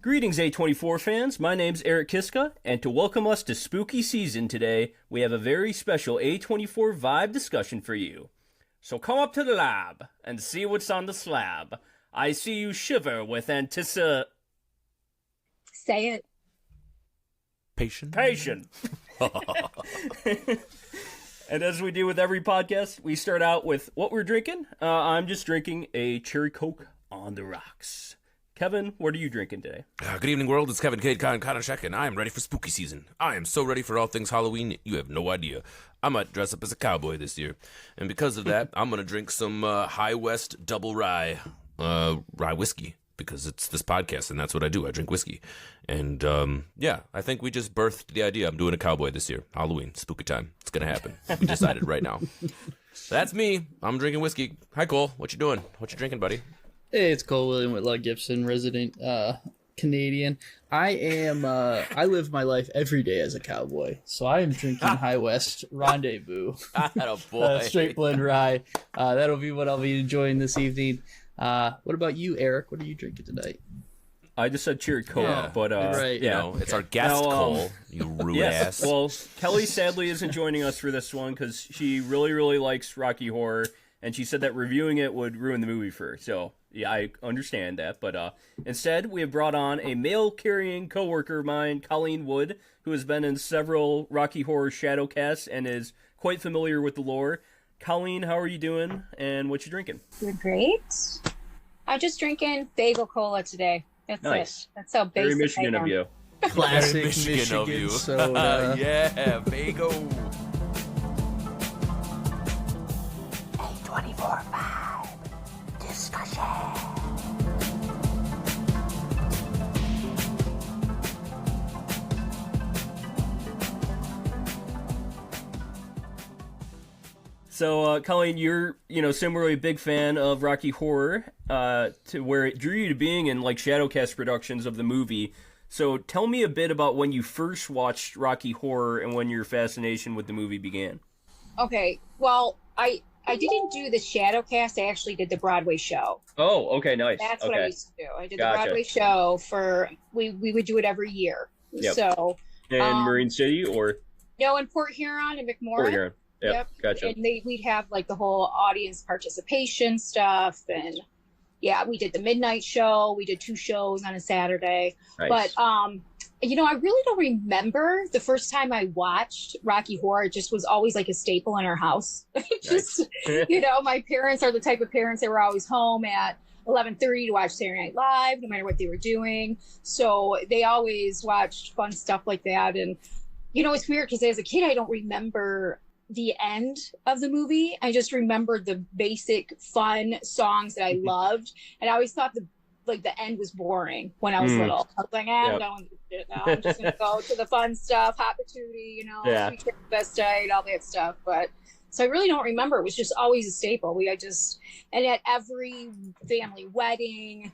Greetings, A24 fans. My name's Eric Kiska, and to welcome us to spooky season today, we have a very special A24 vibe discussion for you. So come up to the lab and see what's on the slab. I see you shiver with Say it. Patient. And as we do with every podcast, we start out with what we're drinking. I'm just drinking a cherry Coke on the rocks. Kevin, what are you drinking today? Good evening, world. It's Kevin Cade Konashek, and I am ready for spooky season. I am so ready for all things Halloween, you have no idea. I might dress up as a cowboy this year. And because of that, I'm going to drink some High West Double Rye whiskey, because it's this podcast, and that's what I do. I drink whiskey. And, I think we just birthed the idea. I'm doing a cowboy this year. Halloween, spooky time. It's going to happen. We decided right now. That's me. I'm drinking whiskey. Hi, Cole. What you doing? What you drinking, buddy? Hey, it's Cole William Whitlock Gibson, resident Canadian. I live my life every day as a cowboy, so I am drinking High West Rendezvous. Straight blend rye. That'll be what I'll be enjoying this evening. What about you, Eric? What are you drinking tonight? I just said cherry Coke, but right. You know, it's our guest, Cole. You rude ass. Well, Kelly sadly isn't joining us for this one because she really, really likes Rocky Horror, and she said that reviewing it would ruin the movie for her. So, yeah, I understand that. But instead, we have brought on a mail-carrying coworker of mine, Colleen Wood, who has been in several Rocky Horror Shadowcasts and is quite familiar with the lore. Colleen, how are you doing, and what you drinking? Doing great. I'm just drinking bagel cola today. That's nice. it. That's how basic Very Michigan I am. of you. Classic Michigan of you. Soda. Yeah, bagel. A24 vibe discussion. So, Colleen, you're, similarly a big fan of Rocky Horror, to where it drew you to being in, Shadowcast productions of the movie. So, tell me a bit about when you first watched Rocky Horror and when your fascination with the movie began. Okay, well, I didn't do the Shadowcast. I actually did the Broadway show. Oh, okay, nice. That's what I used to do. I did Gotcha. the Broadway show we would do it every year. Yep. So In Marine City or? No, in Port Huron and McMorran. Port Huron. Yep. Gotcha. And we'd have the whole audience participation stuff, and yeah, we did the midnight show. We did 2 shows on a Saturday. Nice. But I really don't remember the first time I watched Rocky Horror. It just was always like a staple in our house. My parents are the type of parents that were always home at 11:30 to watch Saturday Night Live, no matter what they were doing. So they always watched fun stuff like that. And it's weird because as a kid, I don't remember the end of the movie. I just remembered the basic fun songs that I loved, and I always thought the end was boring when I was little. I was like, I'm done with it now. I'm just gonna go to the fun stuff, hot patootie, sweet transvestite, all that stuff. But so I really don't remember. It was just always a staple. And at every family wedding,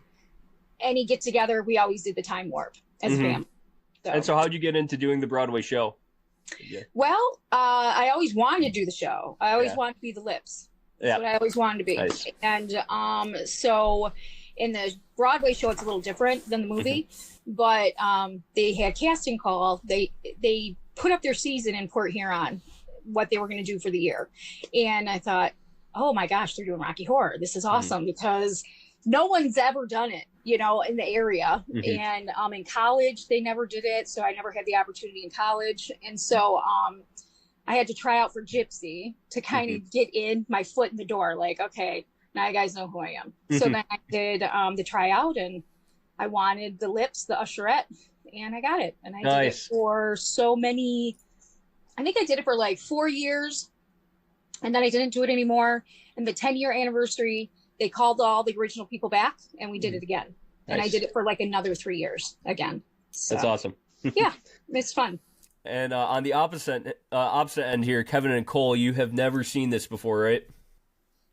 any get together, we always did the time warp as a family. And so how'd you get into doing the Broadway show? Yeah. Well, I always wanted to do the show. I always wanted to be the Lips. That's what I always wanted to be. Nice. And so in the Broadway show, it's a little different than the movie, but they had casting call. They put up their season in Port Huron, what they were going to do for the year. And I thought, oh my gosh, they're doing Rocky Horror. This is awesome because no one's ever done it, in the area. And in college, they never did it. So I never had the opportunity in college. And so I had to try out for Gypsy to kind of get in my foot in the door. Like, okay, now you guys know who I am. So then I did the tryout, and I wanted the Lips, the usherette, and I got it. And I did it for so many, I think I did it for 4 years. And then I didn't do it anymore. And the 10-year anniversary, they called all the original people back, and we did it again. And I did it for another 3 years again. So, that's awesome. Yeah, it's fun. And on the opposite end here, Kevin and Cole, you have never seen this before, right?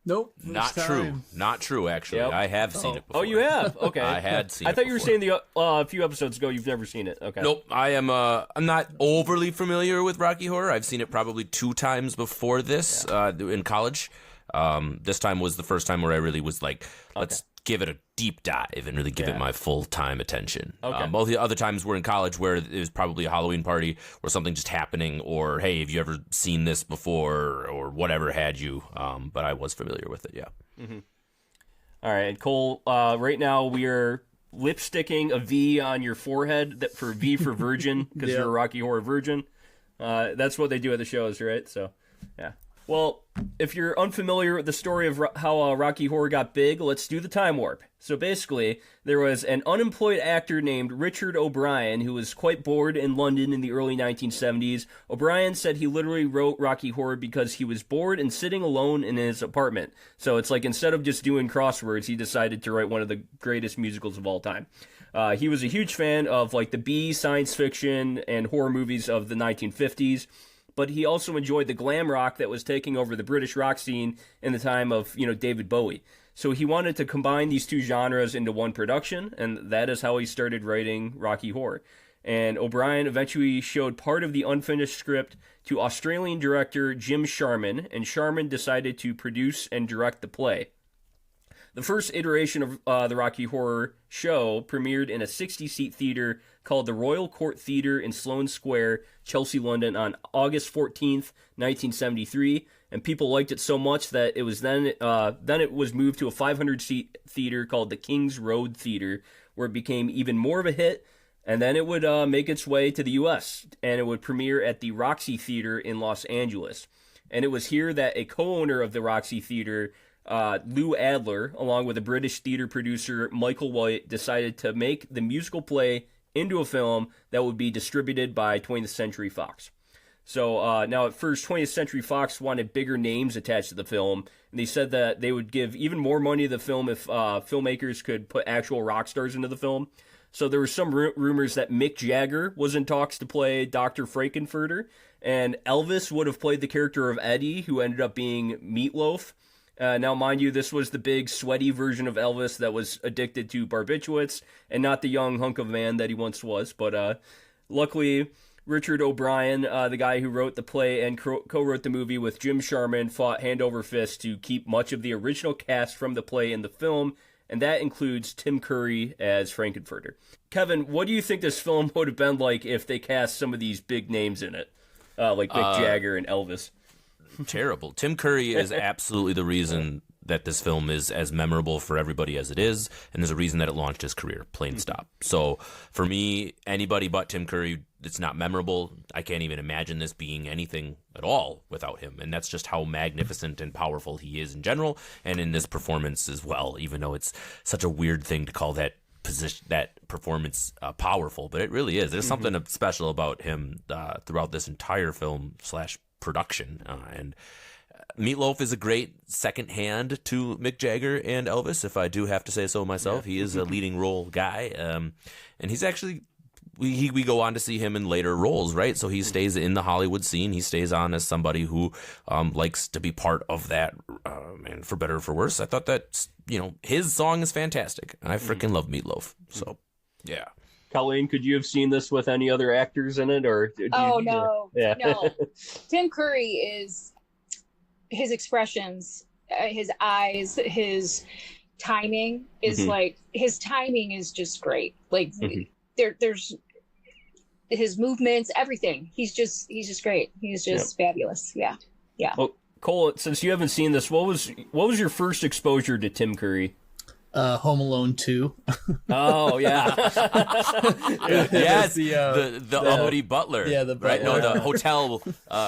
Nope. Not true. Not true, actually. Yep. I have seen it before. Oh, you have? Okay. I had seen it I thought you were before. saying a few episodes ago you've never seen it. Okay. Nope. I'm not overly familiar with Rocky Horror. I've seen it probably 2 times before this in college. This time was the first time where I really was like, let's give it a deep dive and really give it my full-time attention. Okay. Both the other times were in college where it was probably a Halloween party or something just happening, or, hey, have you ever seen this before, or whatever had you. But I was familiar with it, yeah. Mm-hmm. All right, Cole, right now we are lipsticking a V on your forehead for V for virgin, because you're a Rocky Horror virgin. That's what they do at the shows, right? So, yeah. Well, if you're unfamiliar with the story of how Rocky Horror got big, let's do the time warp. So basically, there was an unemployed actor named Richard O'Brien who was quite bored in London in the early 1970s. O'Brien said he literally wrote Rocky Horror because he was bored and sitting alone in his apartment. So it's like instead of just doing crosswords, he decided to write one of the greatest musicals of all time. He was a huge fan of like the B, science fiction, and horror movies of the 1950s. But he also enjoyed the glam rock that was taking over the British rock scene in the time of, David Bowie. So he wanted to combine these two genres into one production, and that is how he started writing Rocky Horror. And O'Brien eventually showed part of the unfinished script to Australian director Jim Sharman, and Sharman decided to produce and direct the play. The first iteration of the Rocky Horror show premiered in a 60-seat theater called the Royal Court Theatre in Sloane Square, Chelsea, London, on August 14th, 1973, and people liked it so much that it was then it was moved to a 500-seat theater called the King's Road Theatre, where it became even more of a hit, and then it would make its way to the U.S., and it would premiere at the Roxy Theater in Los Angeles. And it was here that a co-owner of the Roxy Theater, Lou Adler, along with a British theater producer, Michael White, decided to make the musical play into a film that would be distributed by 20th Century Fox. So now at first, 20th Century Fox wanted bigger names attached to the film, and they said that they would give even more money to the film if filmmakers could put actual rock stars into the film. So there were some rumors that Mick Jagger was in talks to play Dr. Frankenfurter, and Elvis would have played the character of Eddie, who ended up being Meatloaf. Now, mind you, this was the big, sweaty version of Elvis that was addicted to barbiturates, and not the young hunk of man that he once was. But luckily, Richard O'Brien, the guy who wrote the play and co-wrote the movie with Jim Sharman, fought hand over fist to keep much of the original cast from the play in the film, and that includes Tim Curry as Frankenfurter. Kevin, what do you think this film would have been like if they cast some of these big names in it, like Mick Jagger and Elvis? Terrible. Tim Curry is absolutely the reason that this film is as memorable for everybody as it is, and there's a reason that it launched his career, plain stop. So for me, anybody but Tim Curry, it's not memorable. I can't even imagine this being anything at all without him, and that's just how magnificent and powerful he is in general, and in this performance as well, even though it's such a weird thing to call that performance powerful, but it really is. There's something special about him throughout this entire film / production, and Meatloaf is a great second hand to Mick Jagger and Elvis, if I do have to say so myself. He is a leading role guy, and he's actually we go on to see him in later roles, right? So he stays in the Hollywood scene. He stays on as somebody who likes to be part of that, and for better or for worse. I thought that his song is fantastic, and I freaking love Meatloaf. So yeah. Colleen, could you have seen this with any other actors in it, or? No. Tim Curry is his expressions, his eyes, his timing is like his timing is just great. Like there's his movements, everything. He's just great. He's just fabulous. Yeah. Well, Cole, since you haven't seen this, what was your first exposure to Tim Curry? Home Alone 2. Oh yeah, yes, the uppity butler. Yeah, the butler. Right? No, the hotel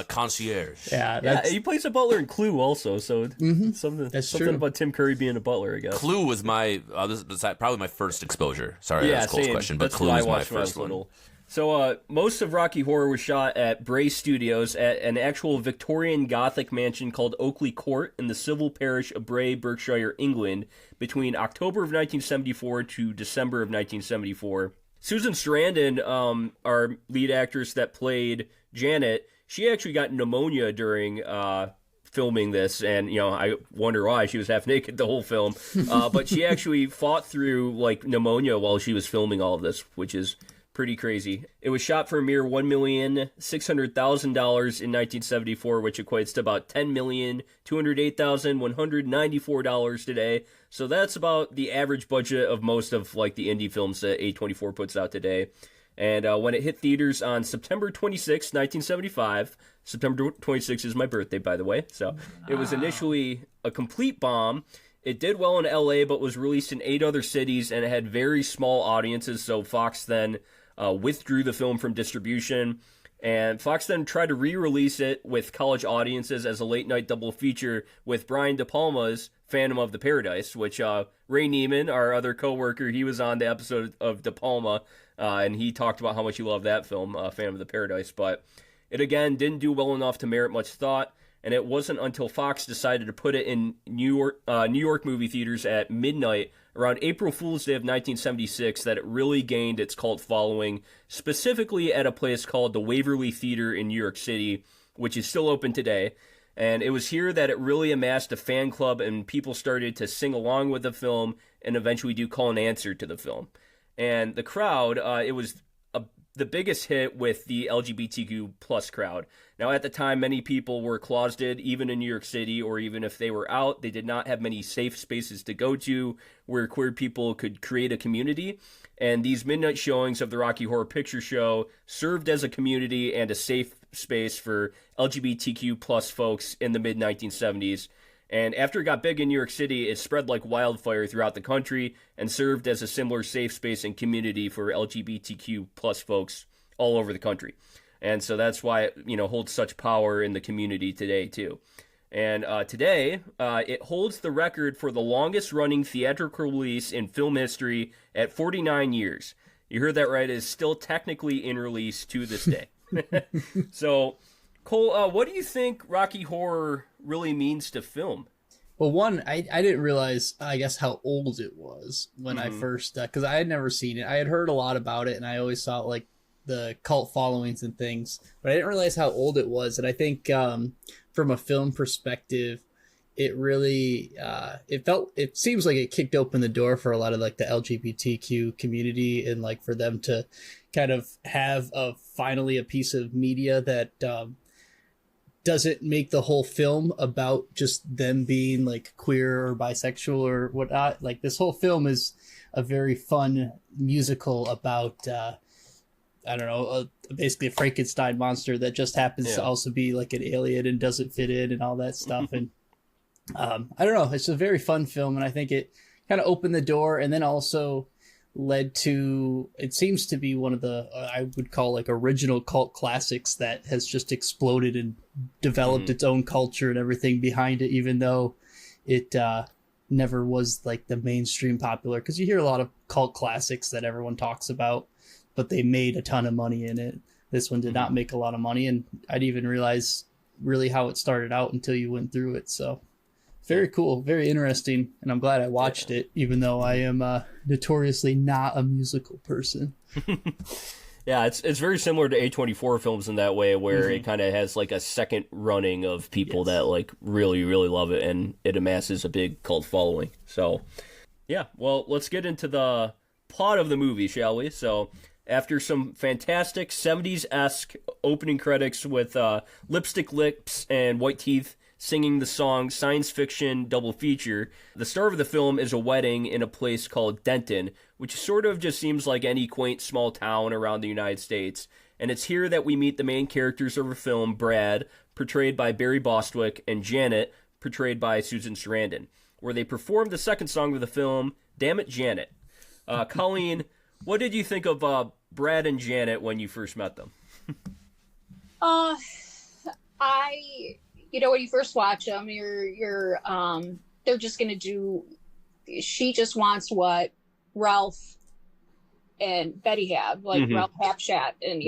concierge. Yeah, he plays a butler in Clue also. So something about Tim Curry being a butler, I guess. Clue was my this is probably my first exposure. Sorry, that's Cole's question, but that's Clue was my first one. Little. So most of Rocky Horror was shot at Bray Studios at an actual Victorian Gothic mansion called Oakley Court in the civil parish of Bray, Berkshire, England, between October of 1974 to December of 1974. Susan Sarandon, our lead actress that played Janet, she actually got pneumonia during filming this, and I wonder why. She was half naked the whole film, but she actually fought through like pneumonia while she was filming all of this, which is pretty crazy. It was shot for a mere $1,600,000 in 1974, which equates to about $10,208,194 today. So that's about the average budget of most of like the indie films that A24 puts out today. And when it hit theaters on September 26, 1975, September 26 is my birthday, by the way. So it was initially a complete bomb. It did well in LA, but was released in 8 other cities, and it had very small audiences. So Fox then withdrew the film from distribution. And Fox then tried to re-release it with college audiences as a late-night double feature with Brian De Palma's Phantom of the Paradise, which Ray Neiman, our other co-worker, he was on the episode of De Palma, and he talked about how much he loved that film, Phantom of the Paradise. But it, again, didn't do well enough to merit much thought, and it wasn't until Fox decided to put it in New York movie theaters at midnight around April Fool's Day of 1976 that it really gained its cult following, specifically at a place called the Waverly Theater in New York City, which is still open today. And it was here that it really amassed a fan club, and people started to sing along with the film and eventually do call and answer to the film. And the crowd, it was the biggest hit with the LGBTQ plus crowd. Now, at the time, many people were closeted, even in New York City, or even if they were out, they did not have many safe spaces to go to where queer people could create a community. And these midnight showings of the Rocky Horror Picture Show served as a community and a safe space for LGBTQ plus folks in the mid-1970s. And after it got big in New York City, it spread like wildfire throughout the country and served as a similar safe space and community for LGBTQ plus folks all over the country. And so that's why it, holds such power in the community today, too. And today, it holds the record for the longest running theatrical release in film history at 49 years. You heard that right, it is still technically in release to this day. So, Cole, what do you think Rocky Horror really means to film? Well, one, I didn't realize, I guess, how old it was when I first, because I had never seen it. I had heard a lot about it, and I always saw like the cult followings and things, but I didn't realize how old it was. And I think from a film perspective, it really, it seems like it kicked open the door for a lot of like the LGBTQ community, and like for them to kind of have finally a piece of media that doesn't make the whole film about just them being like queer or bisexual or whatnot. Like this whole film is a very fun musical about, basically a Frankenstein monster that just happens to also be like an alien and doesn't fit in and all that stuff. And I don't know, it's a very fun film, and I think it kind of opened the door, and then also led to, it seems to be one of the, I would call like original cult classics that has just exploded and developed its own culture and everything behind it, even though it never was like the mainstream popular, because you hear a lot of cult classics that everyone talks about, but they made a ton of money in it. This one did not make a lot of money, and I didn't even realize really how it started out until you went through it. So very cool, very interesting, and I'm glad I watched it, even though I am notoriously not a musical person. Yeah, it's very similar to A24 films in that way, where it kind of has like a second running of people that like really, really love it, and it amasses a big cult following. So, yeah, well, let's get into the plot of the movie, shall we? So, after some fantastic 70s-esque opening credits with lipstick lips and white teeth singing the song Science Fiction Double Feature, the start of the film is a wedding in a place called Denton, which sort of just seems like any quaint small town around the United States. And it's here that we meet the main characters of the film, Brad, portrayed by Barry Bostwick, and Janet, portrayed by Susan Sarandon, where they performed the second song of the film, Damn It, Janet. Colleen, what did you think of Brad and Janet when you first met them? When you first watch them, they're just going to do, she just wants what Ralph and Betty have, like Ralph Hapshat. And,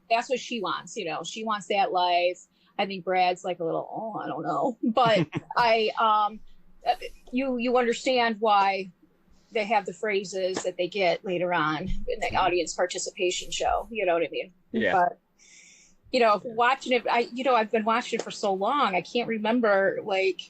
that's what she wants, she wants that life. I think Brad's like a little, I don't know. But you understand why they have the phrases that they get later on in the audience participation show. You know what I mean? Yeah. But, watching it, I've been watching it for so long. I can't remember, like,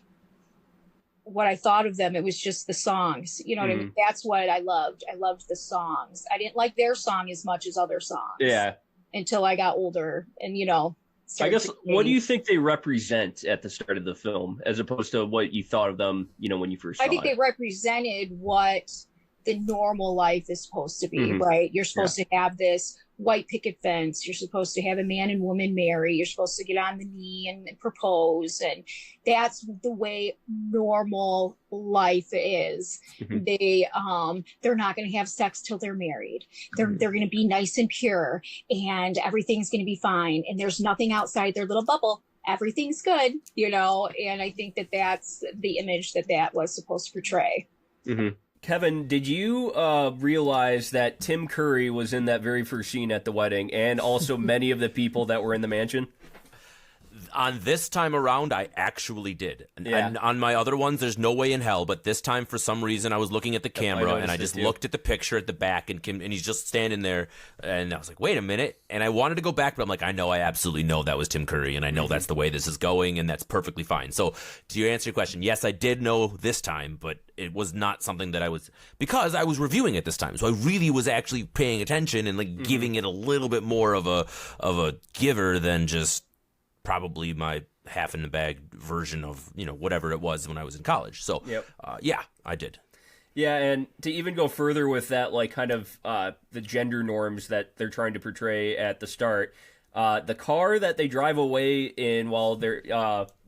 what I thought of them. It was just the songs. You know what I mean? That's what I loved. I loved the songs. I didn't like their song as much as other songs. Yeah. Until I got older and, you know, I guess, what do you think they represent at the start of the film as opposed to what you thought of them, you know, when you first saw it? I think they represented what the normal life is supposed to be, right? You're supposed to have this white picket fence. You're supposed to have a man and woman marry. You're supposed to get on the knee and propose. And that's the way normal life is. They're not going to have sex till they're married. They're going to be nice and pure, and everything's going to be fine. And there's nothing outside their little bubble. Everything's good, you know? And I think that that's the image that was supposed to portray. Kevin, did you realize that Tim Curry was in that very first scene at the wedding, and also many of the people that were in the mansion? On this time around, I actually did. And on my other ones, there's no way in hell. But this time, for some reason, I was looking at the camera, and I just looked at the picture at the back, and he's just standing there. And I was like, wait a minute. And I wanted to go back, but I'm like, I absolutely know that was Tim Curry, and I know that's the way this is going, and that's perfectly fine. So to answer your question, yes, I did know this time, but it was not something that because I was reviewing it this time. So I really was actually paying attention and like giving it a little bit more of a giver than just probably my half in the bag version of, you know, whatever it was when I was in college. So, yeah, I did. Yeah, and to even go further with that, like kind of the gender norms that they're trying to portray at the start, the car that they drive away in while they're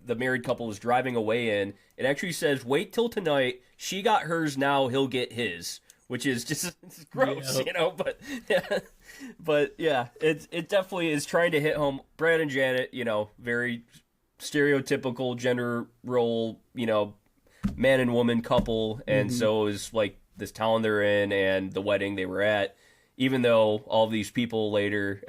the married couple is driving away in, it actually says, "Wait till tonight. She got hers, now he'll get his," which is just gross, you know. But yeah, it definitely is trying to hit home. Brad and Janet, you know, very stereotypical gender role, you know, man and woman couple, and so is like this town they're in and the wedding they were at. Even though all these people later,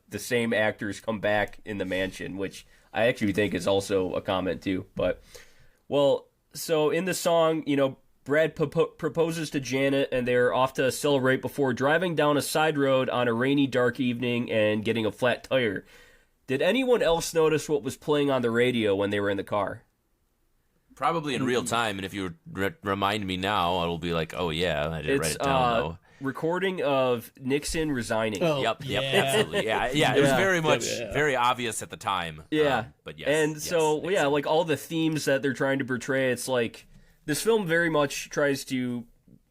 the same actors come back in the mansion, which I actually think is also a comment too. But, well, so in the song, you know, Brad proposes to Janet, and they're off to celebrate before driving down a side road on a rainy, dark evening and getting a flat tire. Did anyone else notice what was playing on the radio when they were in the car? Probably in real time, and if you remind me now, it'll be like, oh yeah, I didn't write it down though. Recording of Nixon resigning. Yep, absolutely. Yeah, it was very much very obvious at the time. Yeah, but yes. And so, Nixon. Like all the themes that they're trying to portray, it's like this film very much tries to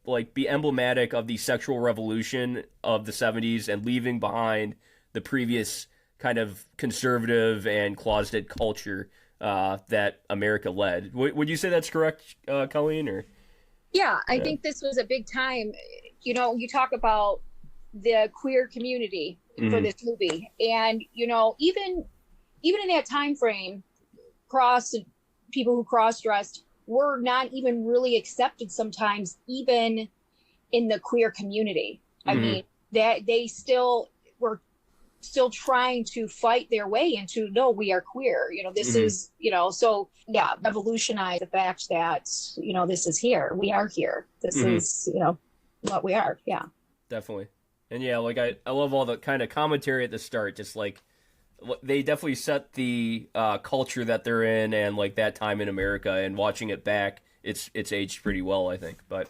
like be emblematic of the sexual revolution of the 70s and leaving behind the previous kind of conservative and closeted culture that America led. Would you say that's correct, Colleen? Or yeah, I think this was a big time. You know, you talk about the queer community for this movie, and you know, even in that time frame, people who cross-dressed were not even really accepted sometimes, even in the queer community. I mean, that they still were trying to fight their way into, no, we are queer. You know, this is, you know, so yeah, revolutionize the fact that, you know, this is here. We are here. This is, you know, what we are. Yeah. Definitely. And yeah, like I love all the kind of commentary at the start, just like they definitely set the culture that they're in and like that time in America, and watching it back, it's aged pretty well, I think. But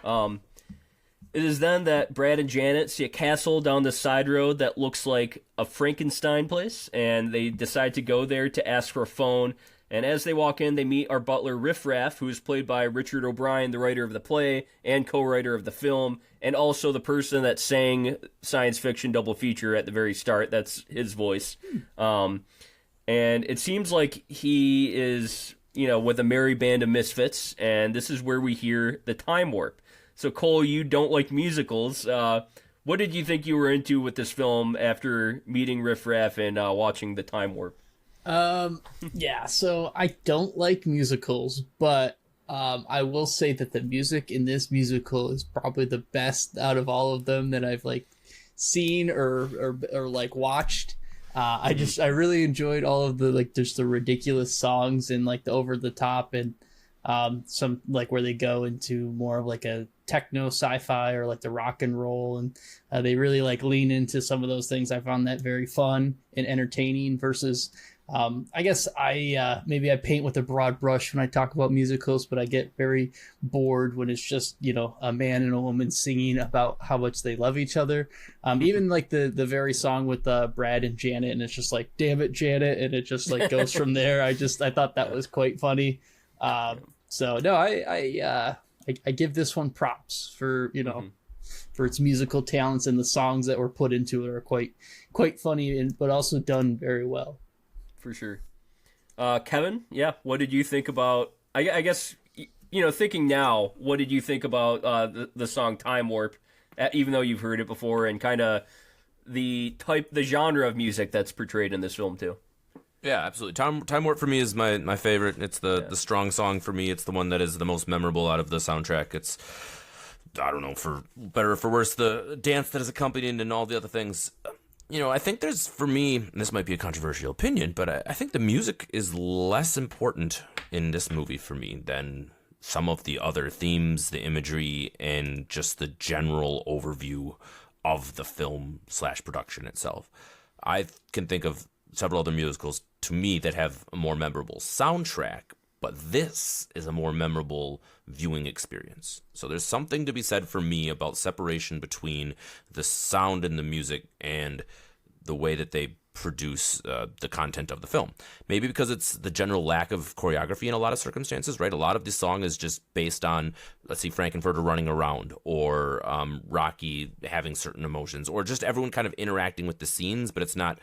it is then that Brad and Janet see a castle down the side road that looks like a Frankenstein place, and they decide to go there to ask for a phone. And as they walk in, they meet our butler, Riff Raff, who's played by Richard O'Brien, the writer of the play and co-writer of the film, and also the person that sang Science Fiction Double Feature at the very start. That's his voice. And it seems like he is, you know, with a merry band of misfits, and this is where we hear the time warp. So, Cole, you don't like musicals. What did you think you were into with this film after meeting Riff Raff and watching the time warp? Yeah, so I don't like musicals, but I will say that the music in this musical is probably the best out of all of them that I've like seen or like watched. I really enjoyed all of the like just the ridiculous songs and like the over the top and some like where they go into more of like a techno sci-fi or like the rock and roll, and they really like lean into some of those things. I found that very fun and entertaining versus I guess maybe I paint with a broad brush when I talk about musicals, but I get very bored when it's just, a man and a woman singing about how much they love each other. Even like the very song with Brad and Janet, and it's just like, damn it, Janet, and it just like goes from there. I thought that was quite funny. So no, I give this one props for for its musical talents, and the songs that were put into it are quite funny, but also done very well. For sure. Kevin, yeah, what did you think about, I guess, thinking now, what did you think about the song Time Warp, even though you've heard it before, and kind of the genre of music that's portrayed in this film too? Yeah, absolutely. Time Warp for me is my favorite. It's the strong song for me. It's the one that is the most memorable out of the soundtrack. It's, I don't know, for better or for worse, the dance that is accompanied and all the other things. I think there's, for me, and this might be a controversial opinion, but I think the music is less important in this movie for me than some of the other themes, the imagery, and just the general overview of the film / production itself. I can think of several other musicals, to me, that have a more memorable soundtrack, but this is a more memorable viewing experience. So there's something to be said for me about separation between the sound and the music and the way that they produce the content of the film. Maybe because it's the general lack of choreography in a lot of circumstances, right? A lot of the song is just based on, let's see, Frankenfurter running around, or Rocky having certain emotions, or just everyone kind of interacting with the scenes, but it's not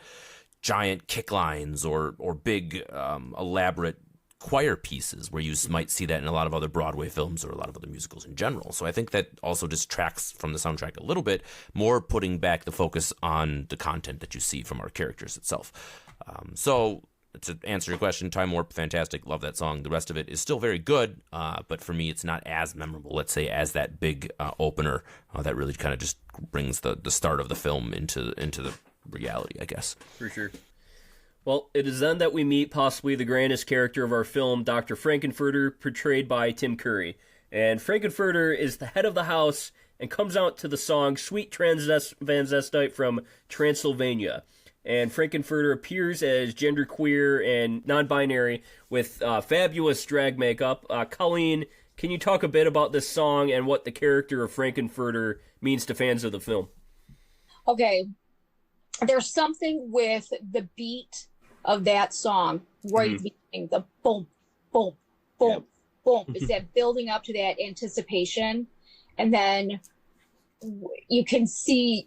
giant kick lines or big elaborate choir pieces where you might see that in a lot of other Broadway films or a lot of other musicals in general. So I think that also distracts from the soundtrack a little bit, more putting back the focus on the content that you see from our characters itself. So to answer your question, Time Warp, fantastic, love that song. The rest of it is still very good, but for me it's not as memorable, let's say, as that big opener that really kind of just brings the start of the film into the reality, I guess. For sure. Well, it is then that we meet possibly the grandest character of our film, Dr. Frankenfurter, portrayed by Tim Curry. And Frankenfurter is the head of the house and comes out to the song Sweet Transvestite from Transylvania. And Frankenfurter appears as genderqueer and non-binary with fabulous drag makeup. Colleen, can you talk a bit about this song and what the character of Frankenfurter means to fans of the film? Okay. There's something with the beat of that song right at the beginning, the boom, boom, boom, boom. Is that building up to that anticipation? And then you can see,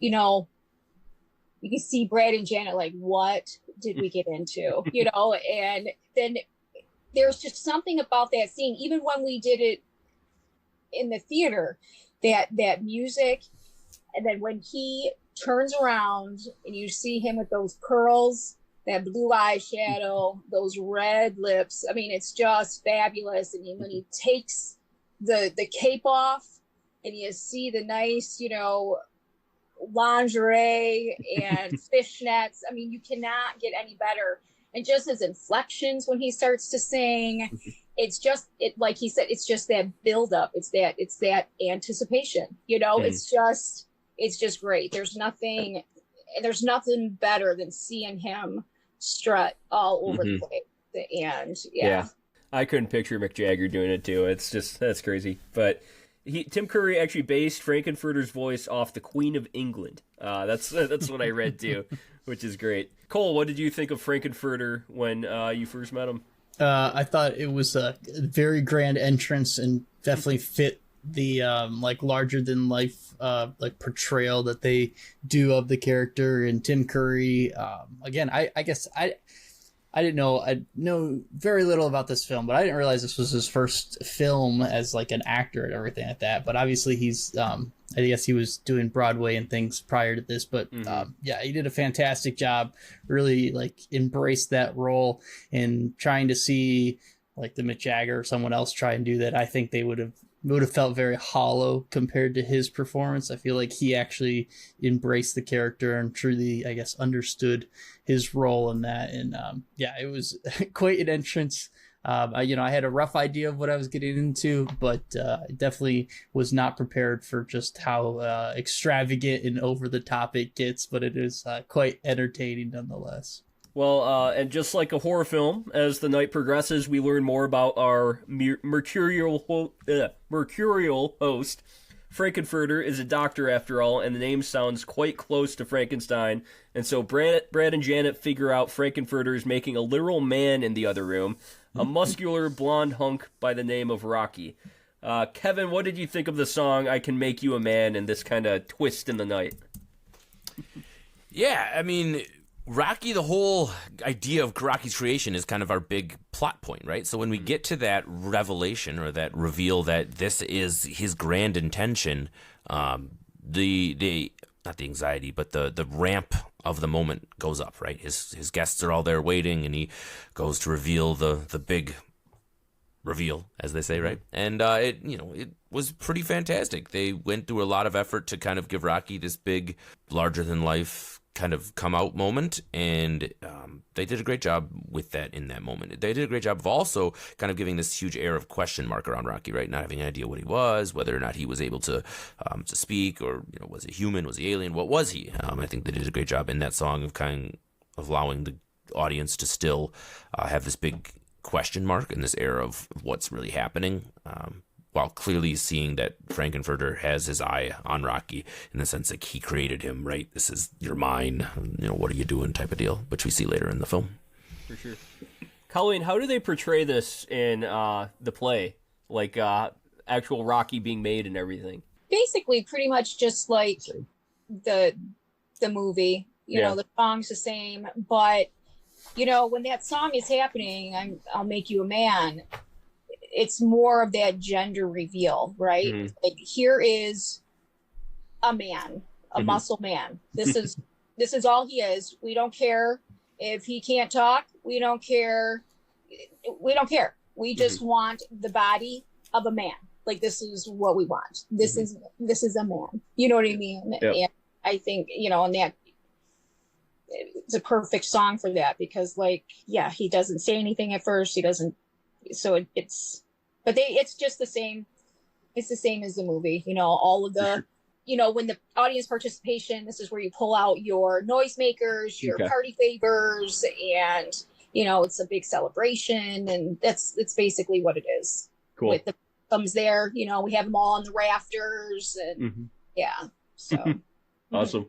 Brad and Janet like, what did we get into? And then there's just something about that scene, even when we did it in the theater, that music, and then when he turns around and you see him with those curls, that blue eyeshadow, those red lips. I mean, it's just fabulous. I mean, when he takes the cape off and you see the nice, lingerie and fishnets. I mean, you cannot get any better. And just his inflections when he starts to sing, it's just like he said, it's just that build up. It's that anticipation, it's just great. There's nothing better than seeing him strut all over the place. And yeah. I couldn't picture Mick Jagger doing it too. That's crazy. But Tim Curry actually based Frankenfurter's voice off the Queen of England. That's what I read too, which is great. Cole, what did you think of Frankenfurter when you first met him? I thought it was a very grand entrance and definitely fit the larger than life portrayal that they do of the character. And Tim Curry, again, I guess I didn't know. I know very little about this film, but I didn't realize this was his first film as like an actor and everything like that. But obviously he's, I guess he was doing Broadway and things prior to this, but he did a fantastic job. Really embraced that role, and trying to see like the Mick Jagger or someone else try and do that. I think they would have felt very hollow compared to his performance. I feel like he actually embraced the character and truly, I guess, understood his role in that. And it was quite an entrance. I had a rough idea of what I was getting into, but I definitely was not prepared for just how extravagant and over the top it gets, but it is quite entertaining nonetheless. Well, and just like a horror film, as the night progresses, we learn more about our mercurial host. Frankenfurter is a doctor after all, and the name sounds quite close to Frankenstein, and so Brad and Janet figure out Frankenfurter is making a literal man in the other room, a muscular blonde hunk by the name of Rocky. Kevin, what did you think of the song I Can Make You a Man and this kind of twist in the night? Yeah, I mean, Rocky, the whole idea of Rocky's creation is kind of our big plot point, right? So when we get to that revelation or that reveal that this is his grand intention, the not the anxiety, but the ramp of the moment goes up, right? His guests are all there waiting, and he goes to reveal the big reveal, as they say, right? And it was pretty fantastic. They went through a lot of effort to kind of give Rocky this big, larger than life kind of come out moment, and they did a great job with that in that moment. They did a great job of also kind of giving this huge air of question mark around Rocky, right? Not having an idea what he was, whether or not he was able to speak, or was he human, was he alien, what was he? I think they did a great job in that song of kind of allowing the audience to still have this big question mark and this air of what's really happening, while clearly seeing that Frankenfurter has his eye on Rocky in the sense that he created him, right? This is your mine, what are you doing type of deal, which we see later in the film. For sure. Colleen, how do they portray this in the play? Like actual Rocky being made and everything? Basically, pretty much just like the movie. You know, the song's the same, but when that song is happening, I'll make you a man. It's more of that gender reveal, right? Mm-hmm. Like, here is a man, a muscle man. This is all he is. We don't care if he can't talk. We don't care. We just want the body of a man. Like, this is what we want. This is a man. You know what I mean? Yep. And I think, and that it's a perfect song for that, because he doesn't say anything at first. He doesn't. So it's just the same. It's the same as the movie, all of the, when the audience participation, this is where you pull out your noisemakers, your party favors, and, it's a big celebration, and it's basically what it is. Cool. With the thumbs there, we have them all on the rafters, and so. Awesome.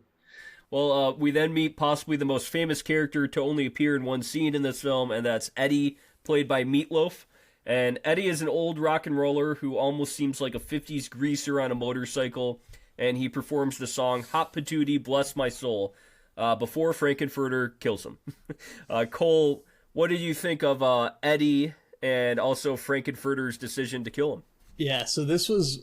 Well, we then meet possibly the most famous character to only appear in one scene in this film, and that's Eddie, played by Meatloaf. And Eddie is an old rock and roller who almost seems like a 50s greaser on a motorcycle, and he performs the song Hot Patootie, Bless My Soul, before Frankenfurter kills him. Cole, what did you think of Eddie and also Frankenfurter's decision to kill him? Yeah, so this was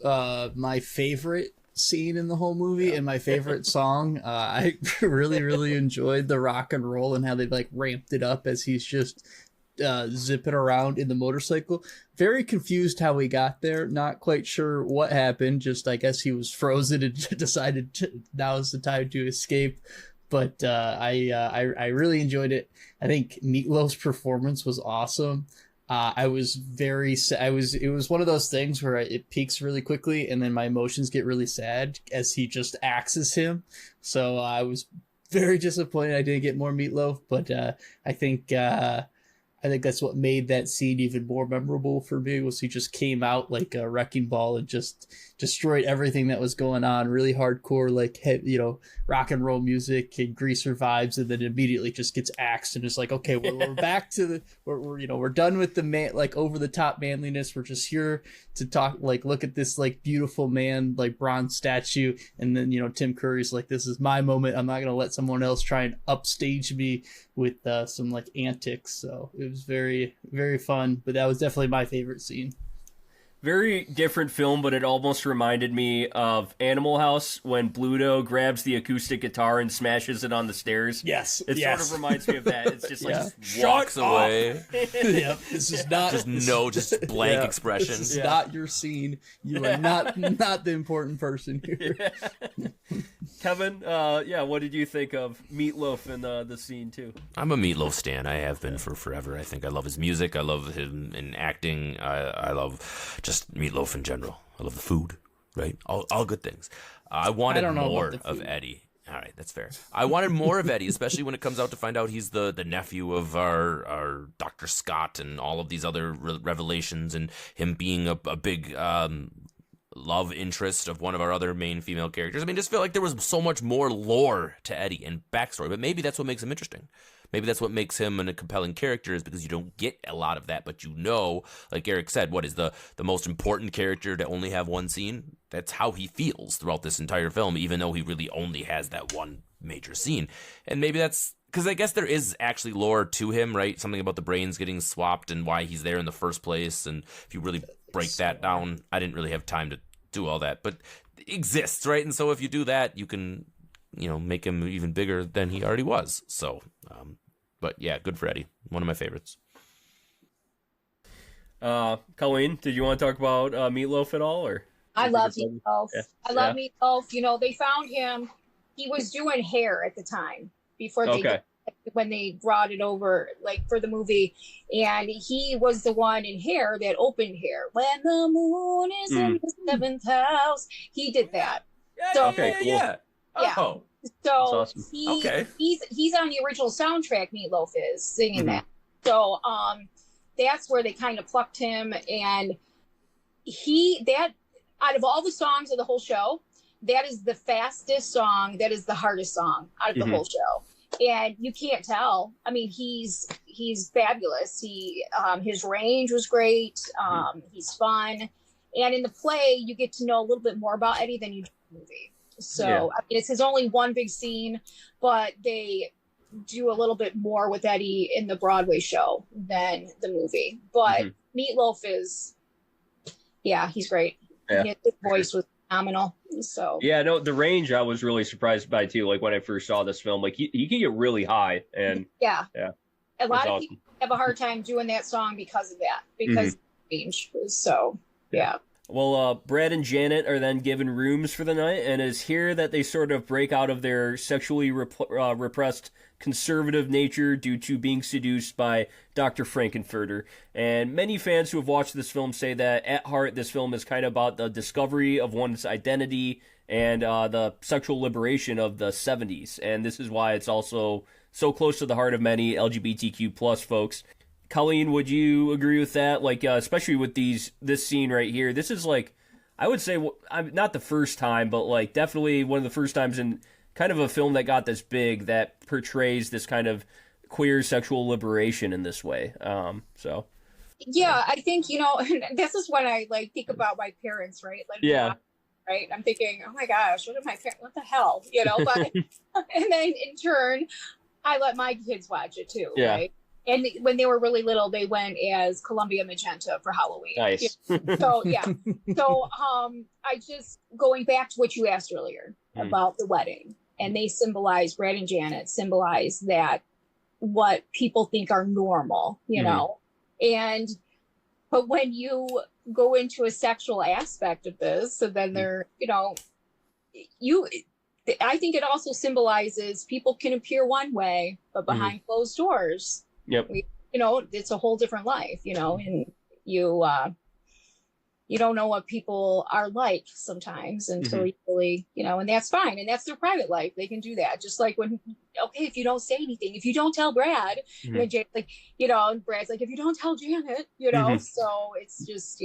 my favorite scene in the whole movie and my favorite song. I really, really enjoyed the rock and roll and how they ramped it up as he's just zipping around in the motorcycle. Very confused how he got there. Not quite sure what happened. Just, I guess he was frozen and decided now's the time to escape. But I really enjoyed it. I think Meatloaf's performance was awesome. It was one of those things where it peaks really quickly and then my emotions get really sad as he just axes him. So I was very disappointed I didn't get more Meatloaf, but I think that's what made that scene even more memorable for me, was he just came out like a wrecking ball and just destroyed everything that was going on. Really hardcore, rock and roll music and greaser vibes, and then immediately just gets axed and it's like, okay, we're back to we're done with the man, over the top manliness. We're just here to talk, look at this beautiful man, bronze statue, and then Tim Curry's like, this is my moment. I'm not gonna let someone else try and upstage me with some antics. So it was very, very fun, but that was definitely my favorite scene. Very different film, but it almost reminded me of Animal House when Bluto grabs the acoustic guitar and smashes it on the stairs. Yes. It sort of reminds me of that. It's just just walks away. Yep. This is not just blank expression. This is not your scene. You are not the important person here. Yeah. Kevin, what did you think of Meatloaf in the scene too? I'm a Meatloaf stan. I have been for forever. I think I love his music. I love him in acting. I love just Meatloaf in general. I love the food, right? All good things. I wanted more of Eddie. All right, that's fair. I wanted more of Eddie, especially when it comes out to find out he's the nephew of our Dr. Scott and all of these other revelations, and him being a big love interest of one of our other main female characters. I mean, just feel like there was so much more lore to Eddie and backstory, but maybe that's what makes him interesting. Maybe that's what makes him a compelling character, is because you don't get a lot of that, but you know, like Eric said, what is the most important character to only have one scene? That's how he feels throughout this entire film, even though he really only has that one major scene. And maybe that's because I guess there is actually lore to him, right? Something about the brains getting swapped and why he's there in the first place. And if you really break that down, I didn't really have time to do all that, but it exists, right? And so if you do that, you can, make him even bigger than he already was. So, but yeah, good for Eddie. One of my favorites. Colleen, did you want to talk about Meatloaf at all, or? I love Meatloaf. Yeah. I love Meatloaf. They found him. He was doing hair at the time before when they brought it over, like for the movie, and he was the one in Hair that opened Hair. When the moon is in the seventh house, he did that. Yeah. Oh, so awesome. he's on the original soundtrack. Meatloaf is singing that. So that's where they kind of plucked him, and out of all the songs of the whole show, that is the fastest song. That is the hardest song out of the whole show. And you can't tell. I mean, he's fabulous. His range was great. He's fun. And in the play, you get to know a little bit more about Eddie than you do in the movie. So I mean, it's his only one big scene, but they do a little bit more with Eddie in the Broadway show than the movie. But Meatloaf is, he's great. Yeah. His voice was phenomenal. So the range I was really surprised by too. Like when I first saw this film, like he can get really high, and a lot of people have a hard time doing that song because of that, because of the range. So Well, Brad and Janet are then given rooms for the night, and it's here that they sort of break out of their sexually repressed conservative nature due to being seduced by Dr. Frankenfurter. And many fans who have watched this film say that at heart this film is kind of about the discovery of one's identity and the sexual liberation of the 70s. And this is why it's also so close to the heart of many LGBTQ plus folks. Colleen, would you agree with that? Like, especially with this scene right here. This is like, I would say, not the first time, but like definitely one of the first times in kind of a film that got this big that portrays this kind of queer sexual liberation in this way. I think, this is when I like think about my parents, right? Like, right. I'm thinking, oh my gosh, what the hell, but, and then in turn, I let my kids watch it too. Right. And when they were really little, they went as Columbia Magenta for Halloween. Nice. So, So, I just, going back to what you asked earlier about the wedding, and they symbolize, Brad and Janet symbolize that what people think are normal, know? But when you go into a sexual aspect of this, so then they're, I think it also symbolizes people can appear one way, but behind closed doors, it's a whole different life, and you don't know what people are like sometimes until you really, and that's fine. And that's their private life. They can do that. Just like if you don't say anything, if you don't tell Brad, and then Janet's like, and Brad's like, if you don't tell Janet, so it's just,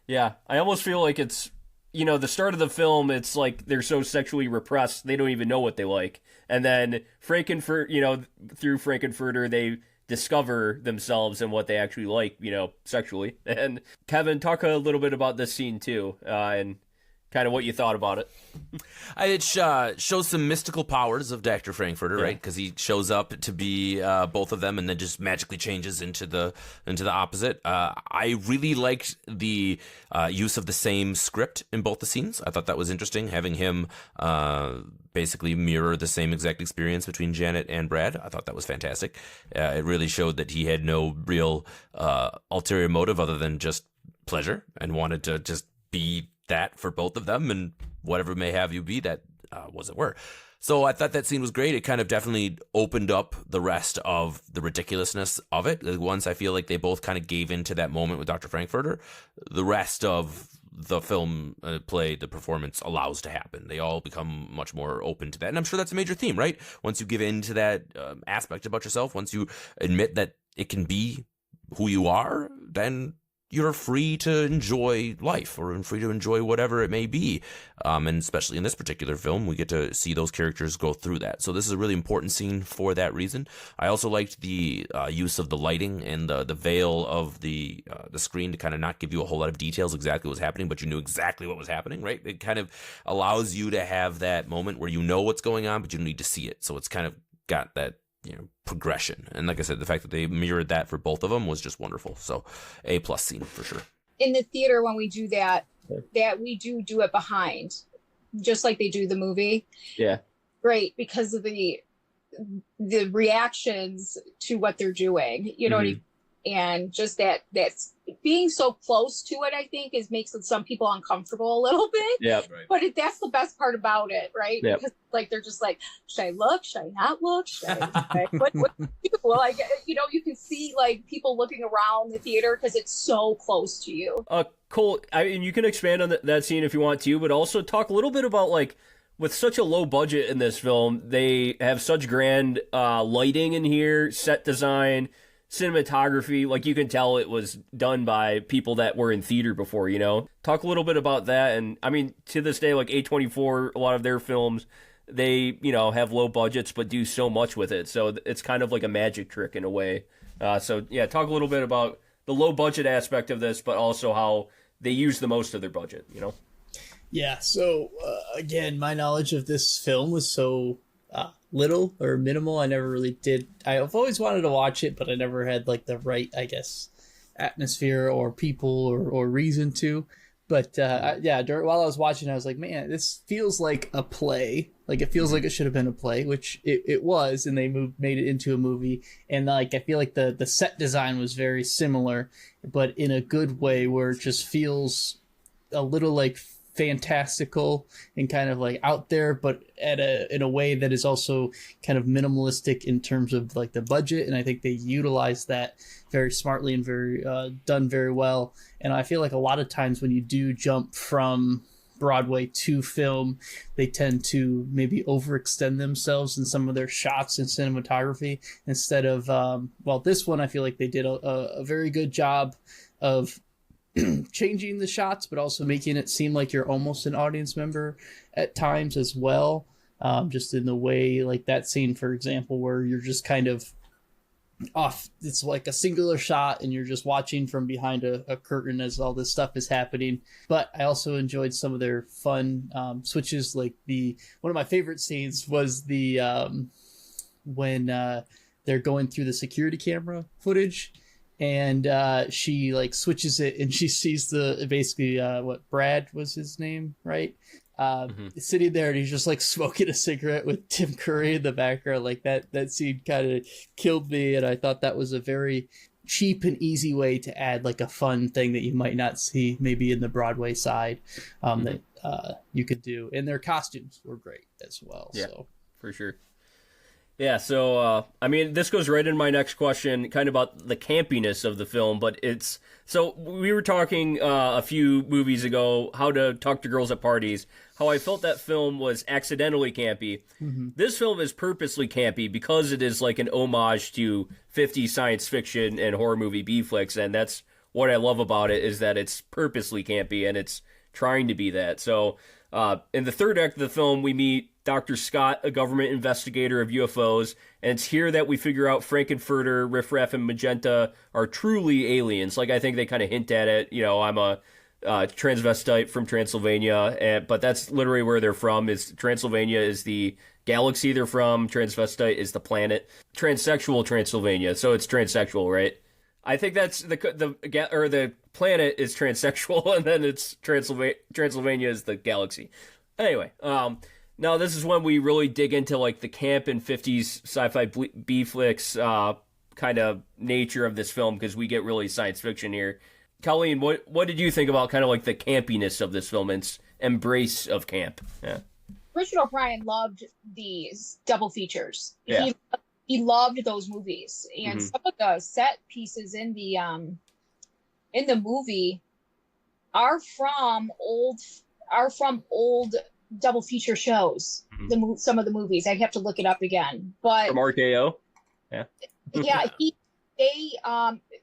Yeah. I almost feel like it's, the start of the film, it's like they're so sexually repressed, they don't even know what they like. And then through Frankenfurter, they discover themselves and what they actually like, sexually. And Kevin, talk a little bit about this scene too, and kind of what you thought about it. It shows some mystical powers of Dr. Frankfurter, right? Because he shows up to be both of them and then just magically changes into the opposite. I really liked the use of the same script in both the scenes. I thought that was interesting, having him basically mirror the same exact experience between Janet and Brad. I thought that was fantastic. It really showed that he had no real ulterior motive other than just pleasure and wanted to just be that for both of them, and whatever may have you be that was it were. So I thought that scene was great. It kind of definitely opened up the rest of the ridiculousness of it. Once I feel like they both kind of gave into that moment with Dr. Frankfurter, the rest of the film, play, the performance allows to happen. They all become much more open to that. And I'm sure that's a major theme, right? Once you give in to that aspect about yourself, once you admit that it can be who you are, then you're free to enjoy life or free to enjoy whatever it may be. And especially in this particular film, we get to see those characters go through that. So this is a really important scene for that reason. I also liked the use of the lighting and the veil of the screen to kind of not give you a whole lot of details exactly what was happening, but you knew exactly what was happening, right? It kind of allows you to have that moment where you know what's going on, but you don't need to see it. So it's kind of got that, progression. And like I said, the fact that they mirrored that for both of them was just wonderful. So A+ scene for sure. In the theater, when we do that we do it behind, just like they do the movie. Yeah. Great, because of the reactions to what they're doing, what I mean? And just that's being so close to it, I think, makes some people uncomfortable a little bit. Yeah. Right. But that's the best part about it, right? Yep. Because they're just like, should I look? Should I not look? Should I what do? Like, you can see like people looking around the theater because it's so close to you. Cole, and you can expand on that scene if you want to, but also talk a little bit about like, with such a low budget in this film, they have such grand lighting in here, set design, cinematography. Like, you can tell it was done by people that were in theater before, Talk a little bit about that. And I mean, to this day, like A24, a lot of their films, they, have low budgets, but do so much with it. So it's kind of like a magic trick in a way. So yeah, talk a little bit about the low budget aspect of this, but also how they use the most of their budget, Yeah, so again, my knowledge of this film was so little or minimal. I never really did. I've always wanted to watch it, but I never had like the right, I guess, atmosphere or people or reason to. But while I was watching, I was like, man, this feels like a play. Like, it feels like it should have been a play, which it was, and they made it into a movie. And like, I feel like the set design was very similar, but in a good way, where it just feels a little like fantastical and kind of like out there, but in a way that is also kind of minimalistic in terms of like the budget. And I think they utilize that very smartly and very done very well. And I feel like a lot of times when you do jump from Broadway to film, they tend to maybe overextend themselves in some of their shots and cinematography instead of this one, I feel like they did a very good job of changing the shots, but also making it seem like you're almost an audience member at times as well. Just in the way, like that scene, for example, where you're just kind of off. It's like a singular shot and you're just watching from behind a curtain as all this stuff is happening. But I also enjoyed some of their fun switches. Like one of my favorite scenes was when they're going through the security camera footage. And she like switches it and she sees what Brad was his name, right? Sitting there and he's just like smoking a cigarette with Tim Curry in the background. Like that scene kind of killed me. And I thought that was a very cheap and easy way to add like a fun thing that you might not see maybe in the Broadway side that you could do. And their costumes were great as well. Yeah, so for sure. Yeah, so, this goes right in my next question, kind of about the campiness of the film, but so we were talking a few movies ago, how to talk to girls at parties, how I felt that film was accidentally campy. Mm-hmm. This film is purposely campy because it is like an homage to 50s science fiction and horror movie B-flicks, and that's what I love about it, is that it's purposely campy, and it's trying to be that. So, in the third act of the film, we meet Dr. Scott, a government investigator of UFOs, and it's here that we figure out Frankenfurter, Riff Raff, and Magenta are truly aliens. Like, I think they kind of hint at it. I'm a transvestite from Transylvania, but that's literally where they're from. Transylvania is the galaxy they're from. Transvestite is the planet. Transsexual Transylvania, so it's transsexual, right? I think that's the planet is transsexual, and then it's Transylvania is the galaxy. Anyway, now this is when we really dig into like the camp and 50s sci-fi B-flicks kind of nature of this film, because we get really science fiction here. Colleen, what did you think about kind of like the campiness of this film and its embrace of camp? Yeah. Richard O'Brien loved these double features. Yeah. He loved those movies, and some of the set pieces in the movie are from old double feature shows. Some of the movies. I'd have to look it up again. But From RKO. yeah,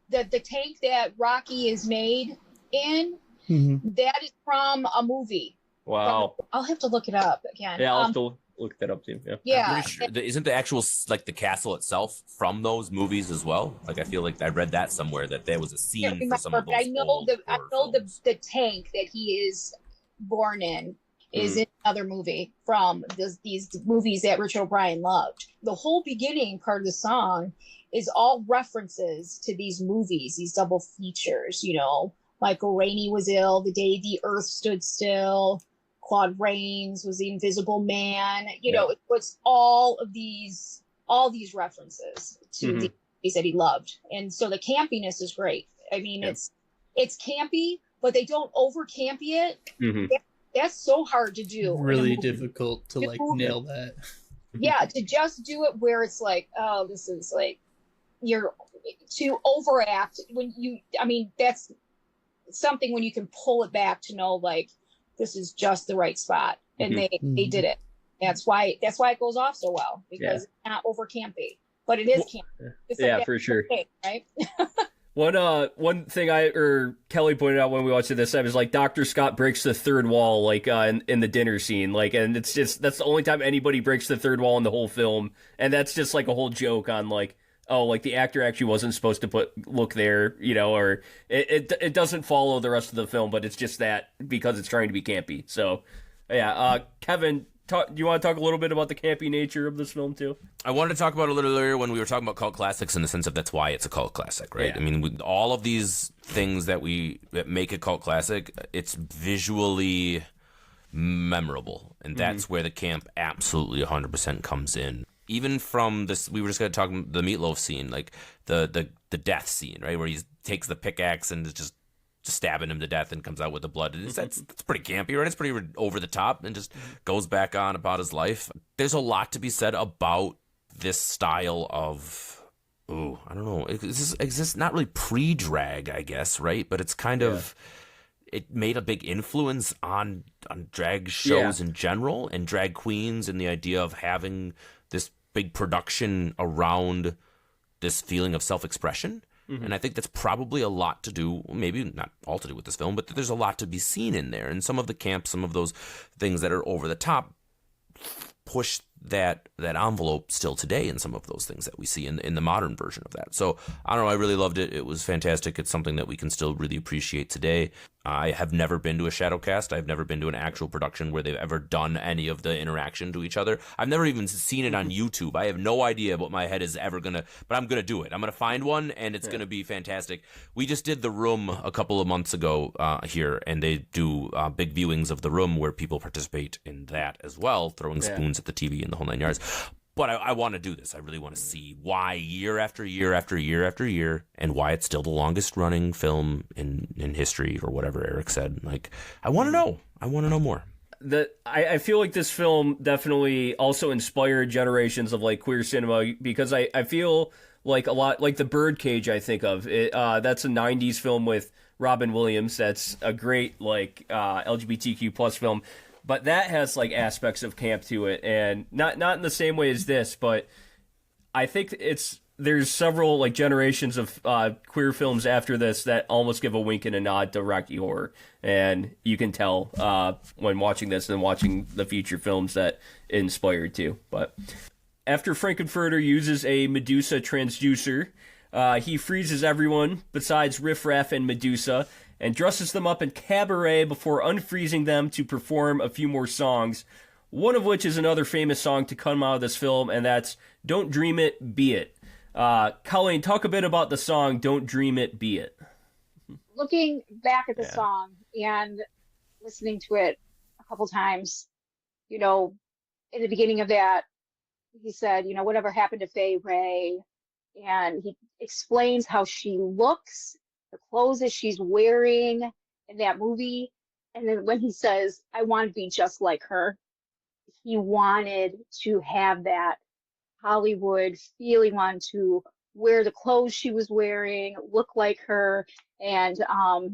the tank that Rocky is made in, that is from a movie. Wow. I'll have to look it up again. Yeah, I'll have to look that up too. Yeah. Yeah. I'm pretty sure, isn't the actual like the castle itself from those movies as well? Like I feel like I read that somewhere that there was a scene for some of those. But I know the tank that he is born in is in another movie from these movies that Richard O'Brien loved. The whole beginning part of the song is all references to these movies, these double features. You know, Michael Rainey was ill, The Day the Earth Stood Still. Claude Rains was the Invisible Man. You know, it was all these references to the movies that he loved, and so the campiness is great. I mean, it's campy, but they don't over campy it. That's so hard to do. Really difficult to like nail that. Yeah, to just do it where it's like, oh, this is like you're to overact when you. I mean, that's something when you can pull it back to know like. This is just the right spot, and they did it. That's why it goes off so well, because it's not over campy, but it is campy. It's like for sure. Thing, right? One thing Kelly pointed out when we watched this, I was like, Dr. Scott breaks the third wall, like in the dinner scene, like, and it's just that's the only time anybody breaks the third wall in the whole film, and that's just like a whole joke on like. Oh, like the actor actually wasn't supposed to look there, you know, or it doesn't follow the rest of the film, but it's just that because it's trying to be campy. So, yeah, Kevin, do you want to talk a little bit about the campy nature of this film too? I wanted to talk about it a little earlier when we were talking about cult classics in the sense of that's why it's a cult classic, right? Yeah. I mean, all of these things that make a cult classic, it's visually memorable, and that's where the camp absolutely 100% comes in. Even from this, we were just going to talk the meatloaf scene, like the death scene, right, where he takes the pickaxe and is just stabbing him to death and comes out with the blood. That's pretty campy, right? It's pretty over the top and just goes back on about his life. There's a lot to be said about this style of, I don't know, exists not really pre-drag, I guess, right? But it's kind of. It made a big influence on drag shows in general and drag queens and the idea of having this big production around this feeling of self-expression. And I think that's probably a lot to do, maybe not all to do with this film, but there's a lot to be seen in there. And some of the camp, some of those things that are over the top push that envelope still today in some of those things that we see in the modern version of that. So I don't know, I really loved it. It was fantastic. It's something that we can still really appreciate today. I have never been to a Shadowcast. I've never been to an actual production where they've ever done any of the interaction to each other. I've never even seen it on YouTube. I have no idea what my head is ever going to, but I'm going to do it. I'm going to find one, and it's going to be fantastic. We just did The Room a couple of months ago here, and they do big viewings of The Room where people participate in that as well, throwing spoons at the TV and the whole nine yards. But I want to do this. I really want to see why year after year after year after year, and why it's still the longest running film in history, or whatever Eric said. Like, I want to know. I want to know more. I feel like this film definitely also inspired generations of like queer cinema, because I feel like a lot like The Birdcage. I think of it. That's a '90s film with Robin Williams. That's a great like LGBTQ plus film. But that has like aspects of camp to it, and not in the same way as this, but I think there's several like generations of queer films after this that almost give a wink and a nod to Rocky Horror, and you can tell when watching this and watching the future films that it inspired too. But after Frankenfurter uses a Medusa transducer, he freezes everyone besides Riff Raff and Medusa, and dresses them up in cabaret before unfreezing them to perform a few more songs, one of which is another famous song to come out of this film, and that's Don't Dream It, Be It. Colleen, talk a bit about the song Don't Dream It, Be It. Looking back at the song and listening to it a couple times, you know, in the beginning of that, he said, you know, whatever happened to Fay Ray, and he explains how she looks, the clothes that she's wearing in that movie. And then when he says, I want to be just like her, he wanted to have that Hollywood feeling, want to wear the clothes she was wearing, look like her. And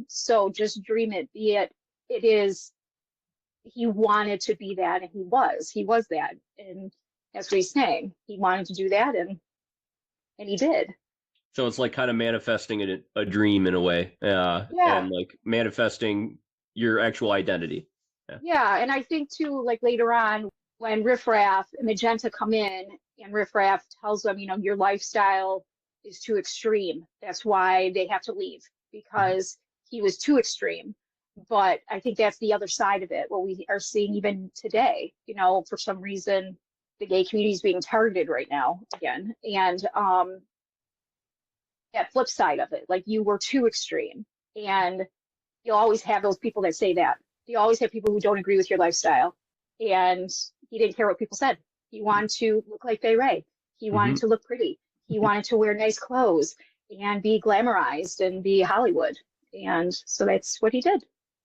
so just dream it, be it. It is, he wanted to be that, and he was that. And that's what he's saying. He wanted to do that, and he did. So it's like kind of manifesting a dream in a way, Yeah. and like manifesting your actual identity. Yeah, and I think too, like later on when Riff Raff and Magenta come in, and Riff Raff tells them, your lifestyle is too extreme. That's why they have to leave, because he was too extreme. But I think that's the other side of it, what we are seeing even today. For some reason, the gay community is being targeted right now again. And that flip side of it, like, you were too extreme. And you'll always have those people that say that. You always have people who don't agree with your lifestyle. And he didn't care what people said. He wanted to look like Fay Ray. He wanted to look pretty. He wanted to wear nice clothes and be glamorized and be Hollywood. And so that's what he did.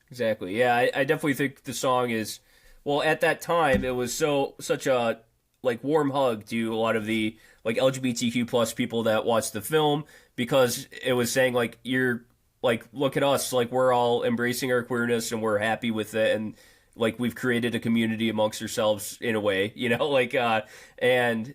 Exactly. Yeah, I definitely think the song is, well, at that time, it was such a like warm hug to a lot of the like LGBTQ plus people that watched the film, because it was saying like, you're like, look at us, like we're all embracing our queerness and we're happy with it, and like we've created a community amongst ourselves in a way, and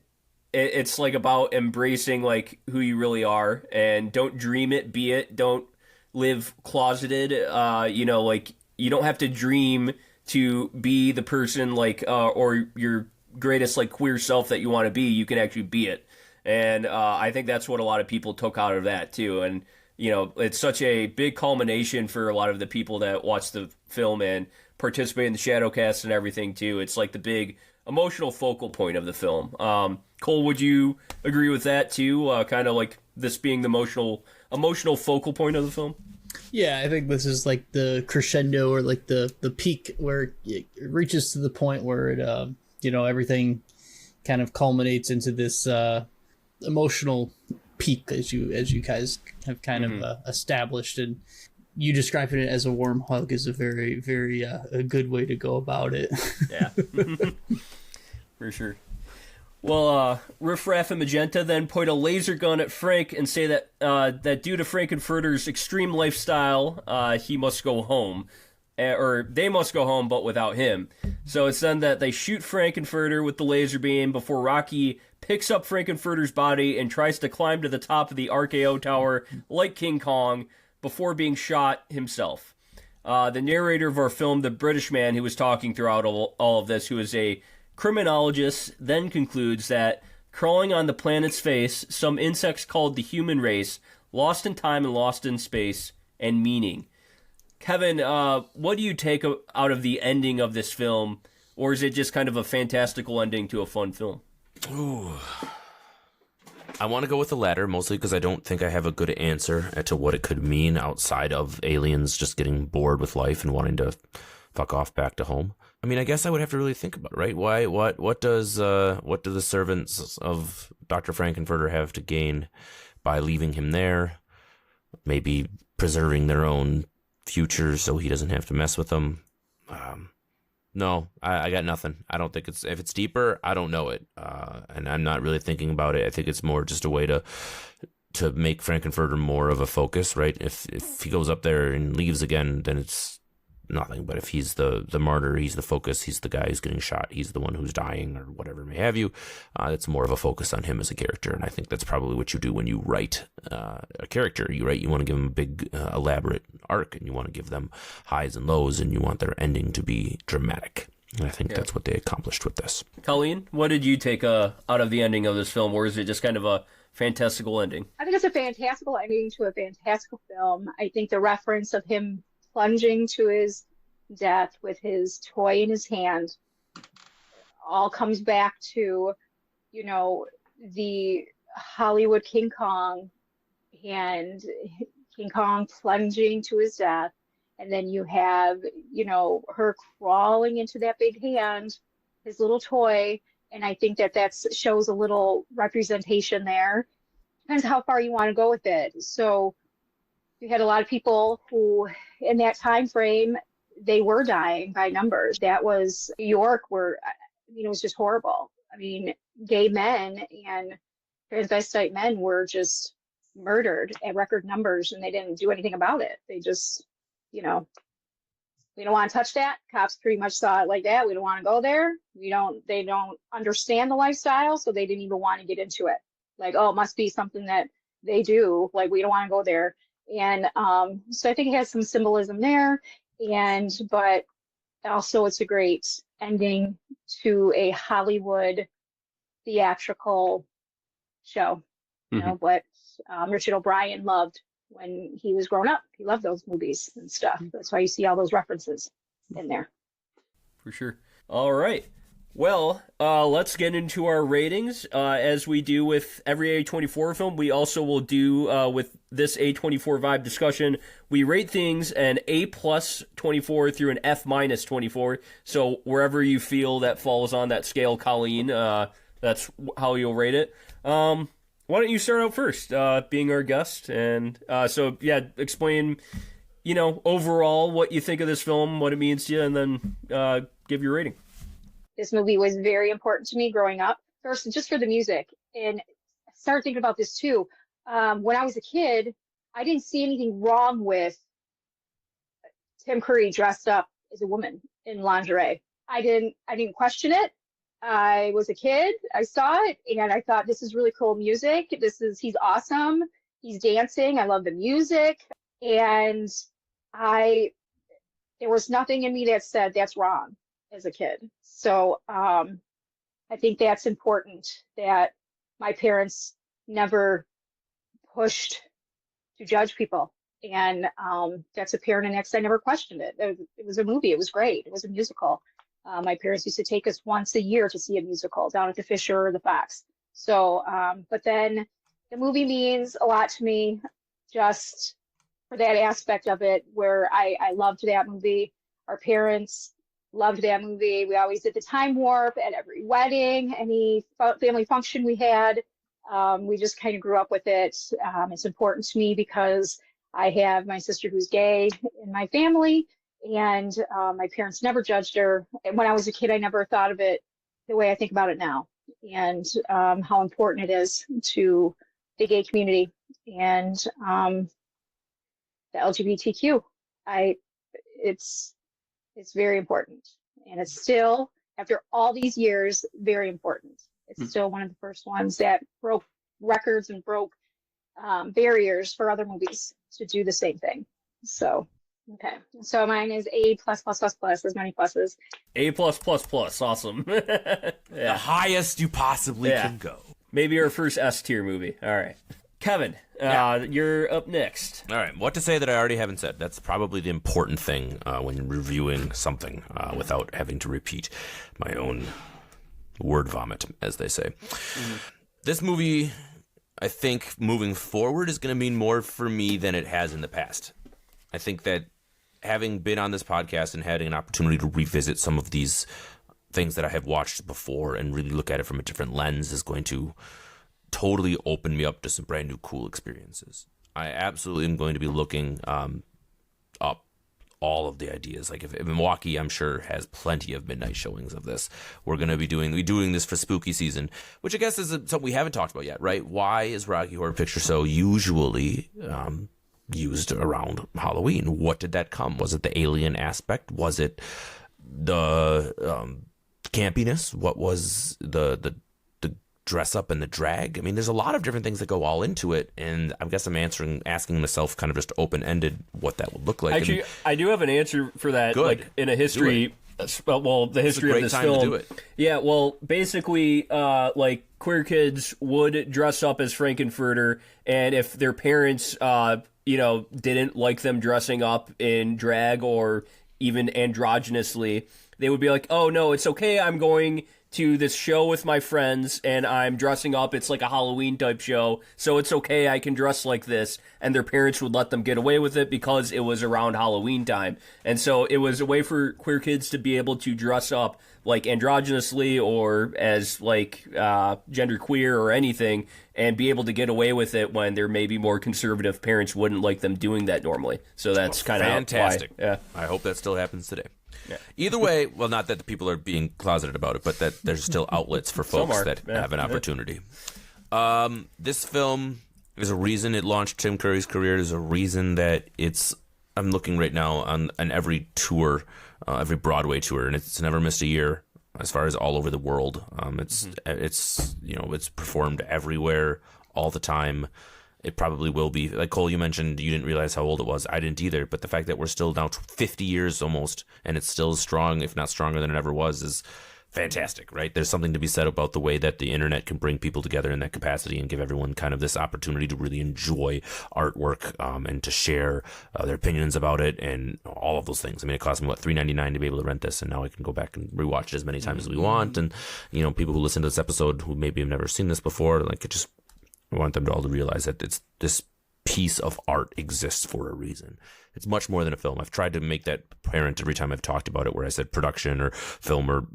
it's like about embracing like who you really are, and don't dream it, be it, don't live closeted, like you don't have to dream to be the person like or your greatest like queer self that you want to be. You can actually be it. And I think that's what a lot of people took out of that too. And it's such a big culmination for a lot of the people that watch the film and participate in the Shadowcast and everything too. It's like the big emotional focal point of the film. Cole, would you agree with that too? Kind of like this being the emotional focal point of the film? Yeah, I think this is like the crescendo, or like the peak where it reaches to the point where it everything kind of culminates into this emotional peak, as you guys have kind of established. And you describing it as a warm hug is a very, very a good way to go about it. Yeah, for sure. Well, Riff Raff and Magenta then point a laser gun at Frank and say that that due to Frankenfurter's extreme lifestyle, he must go home. Or they must go home, but without him. So it's then that they shoot Frankenfurter with the laser beam before Rocky picks up Frankenfurter's body and tries to climb to the top of the RKO tower like King Kong before being shot himself. The narrator of our film, the British man who was talking throughout all of this, who is a criminologist, then concludes that crawling on the planet's face, some insects called the human race, lost in time and lost in space and meaning. Kevin, what do you take out of the ending of this film, or is it just kind of a fantastical ending to a fun film? Ooh. I want to go with the latter, mostly because I don't think I have a good answer as to what it could mean outside of aliens just getting bored with life and wanting to fuck off back to home. I mean, I guess I would have to really think about it, right? What do the servants of Dr. Frankenfurter have to gain by leaving him there? Maybe preserving their own future so he doesn't have to mess with them. No, I got nothing. I don't think if it's deeper, I don't know it. And I'm not really thinking about it. I think it's more just a way to make Frankenfurter more of a focus, right? If he goes up there and leaves again, then it's nothing. But if he's the martyr, he's the focus, he's the guy who's getting shot, he's the one who's dying or whatever may have you, it's more of a focus on him as a character. And I think that's probably what you do when you write a character. You want to give them a big elaborate arc, and you want to give them highs and lows, and you want their ending to be dramatic. And I think that's what they accomplished with this. Colleen, what did you take out of the ending of this film, or is it just kind of a fantastical ending? I think it's a fantastical ending to a fantastical film. I think the reference of him plunging to his death with his toy in his hand all comes back to, the Hollywood King Kong, and King Kong plunging to his death. And then you have, her crawling into that big hand, his little toy. And I think that shows a little representation there. Depends how far you want to go with it. So you had a lot of people who, in that time frame, they were dying by numbers. That was New York, where, it was just horrible. I mean, gay men and transvestite men were just murdered at record numbers, and they didn't do anything about it. They just, you know, we don't want to touch that. Cops pretty much saw it like that. We don't want to go there. They don't understand the lifestyle, so they didn't even want to get into it. Like, oh, it must be something that they do. Like, we don't want to go there. And so I think it has some symbolism there. But also it's a great ending to a Hollywood theatrical show. You know, what Richard O'Brien loved when he was growing up. He loved those movies and stuff. That's why you see all those references in there. For sure. All right. Well, let's get into our ratings. As we do with every A24 film, we also will do with this A24 vibe discussion. We rate things an A+ 24 through an F- 24. So wherever you feel that falls on that scale, Colleen, that's how you'll rate it. Why don't you start out first, being our guest? And so, yeah, explain, you know, overall what you think of this film, what it means to you, and then give your rating. This movie was very important to me growing up. First, just for the music. And I started thinking about this too. When I was a kid, I didn't see anything wrong with Tim Curry dressed up as a woman in lingerie. I didn't question it. I was a kid. I saw it and I thought, this is really cool music. He's awesome. He's dancing. I love the music. And there was nothing in me that said that's wrong as a kid. So I think that's important, that my parents never pushed to judge people. And that's apparent in X. I never questioned it. It was a movie. It was great. It was a musical. My parents used to take us once a year to see a musical down at the Fisher or the Fox. So, but then the movie means a lot to me just for that aspect of it, where I loved that movie. Our parents loved that movie. We always did the time warp at every wedding, any family function we had. We just kind of grew up with it. It's important to me because I have my sister who's gay in my family, and my parents never judged her. And when I was a kid, I never thought of it the way I think about it now, and how important it is to the gay community and the LGBTQ. It's very important, and it's still, after all these years, very important. It's still one of the first ones that broke records and broke barriers for other movies to do the same thing. So, okay. So mine is A++++. There's many pluses. A+++. Awesome. Yeah. The highest you possibly can go. Maybe our first S-tier movie. All right. Kevin, you're up next. All right, what to say that I already haven't said? That's probably the important thing when reviewing something without having to repeat my own word vomit, as they say. This movie, I think, moving forward is going to mean more for me than it has in the past. I think that having been on this podcast and having an opportunity to revisit some of these things that I have watched before and really look at it from a different lens is going to totally open me up to some brand new cool experiences. I absolutely am going to be looking up all of the ideas. Like if Milwaukee, I'm sure, has plenty of midnight showings of this. We're going to be doing this for spooky season, which I guess is something we haven't talked about yet, right? Why is Rocky Horror Picture Show usually used around Halloween? What did that come? Was it the alien aspect? Was it the campiness? What was the dress up and the drag? I mean, there's a lot of different things that go all into it, and I guess I'm asking myself kind of just open-ended what that would look like. Actually, I do have an answer for that. Good. Like in a history, well, the history of this film. To do it. Yeah, well, basically, like queer kids would dress up as Frankenfurter, and if their parents, didn't like them dressing up in drag or even androgynously, they would be like, "Oh no, it's okay. I'm going to this show with my friends and I'm dressing up. It's like a Halloween type show, so it's okay. I can dress like this." And their parents would let them get away with it because it was around Halloween time. And so it was a way for queer kids to be able to dress up like androgynously or as like genderqueer or anything, and be able to get away with it when their maybe more conservative parents wouldn't like them doing that normally. So that's kind of fantastic. Yeah, I hope that still happens today. Yeah. Either way, well, not that the people are being closeted about it, but that there's still outlets for folks that have an opportunity. This film is a reason it launched Tim Curry's career. There's a reason that I'm looking right now on every tour, every Broadway tour, and it's never missed a year as far as all over the world. It's performed everywhere all the time. It probably will be. Like Cole, you mentioned you didn't realize how old it was. I didn't either. But the fact that we're still now 50 years almost, and it's still as strong, if not stronger than it ever was, is fantastic, right? There's something to be said about the way that the internet can bring people together in that capacity and give everyone kind of this opportunity to really enjoy artwork and to share their opinions about it and all of those things. I mean, it cost me, $3.99 to be able to rent this, and now I can go back and rewatch it as many times as we want. And, people who listen to this episode who maybe have never seen this before, I want them to all to realize that this piece of art exists for a reason. It's much more than a film. I've tried to make that apparent every time I've talked about it, where I said production or film or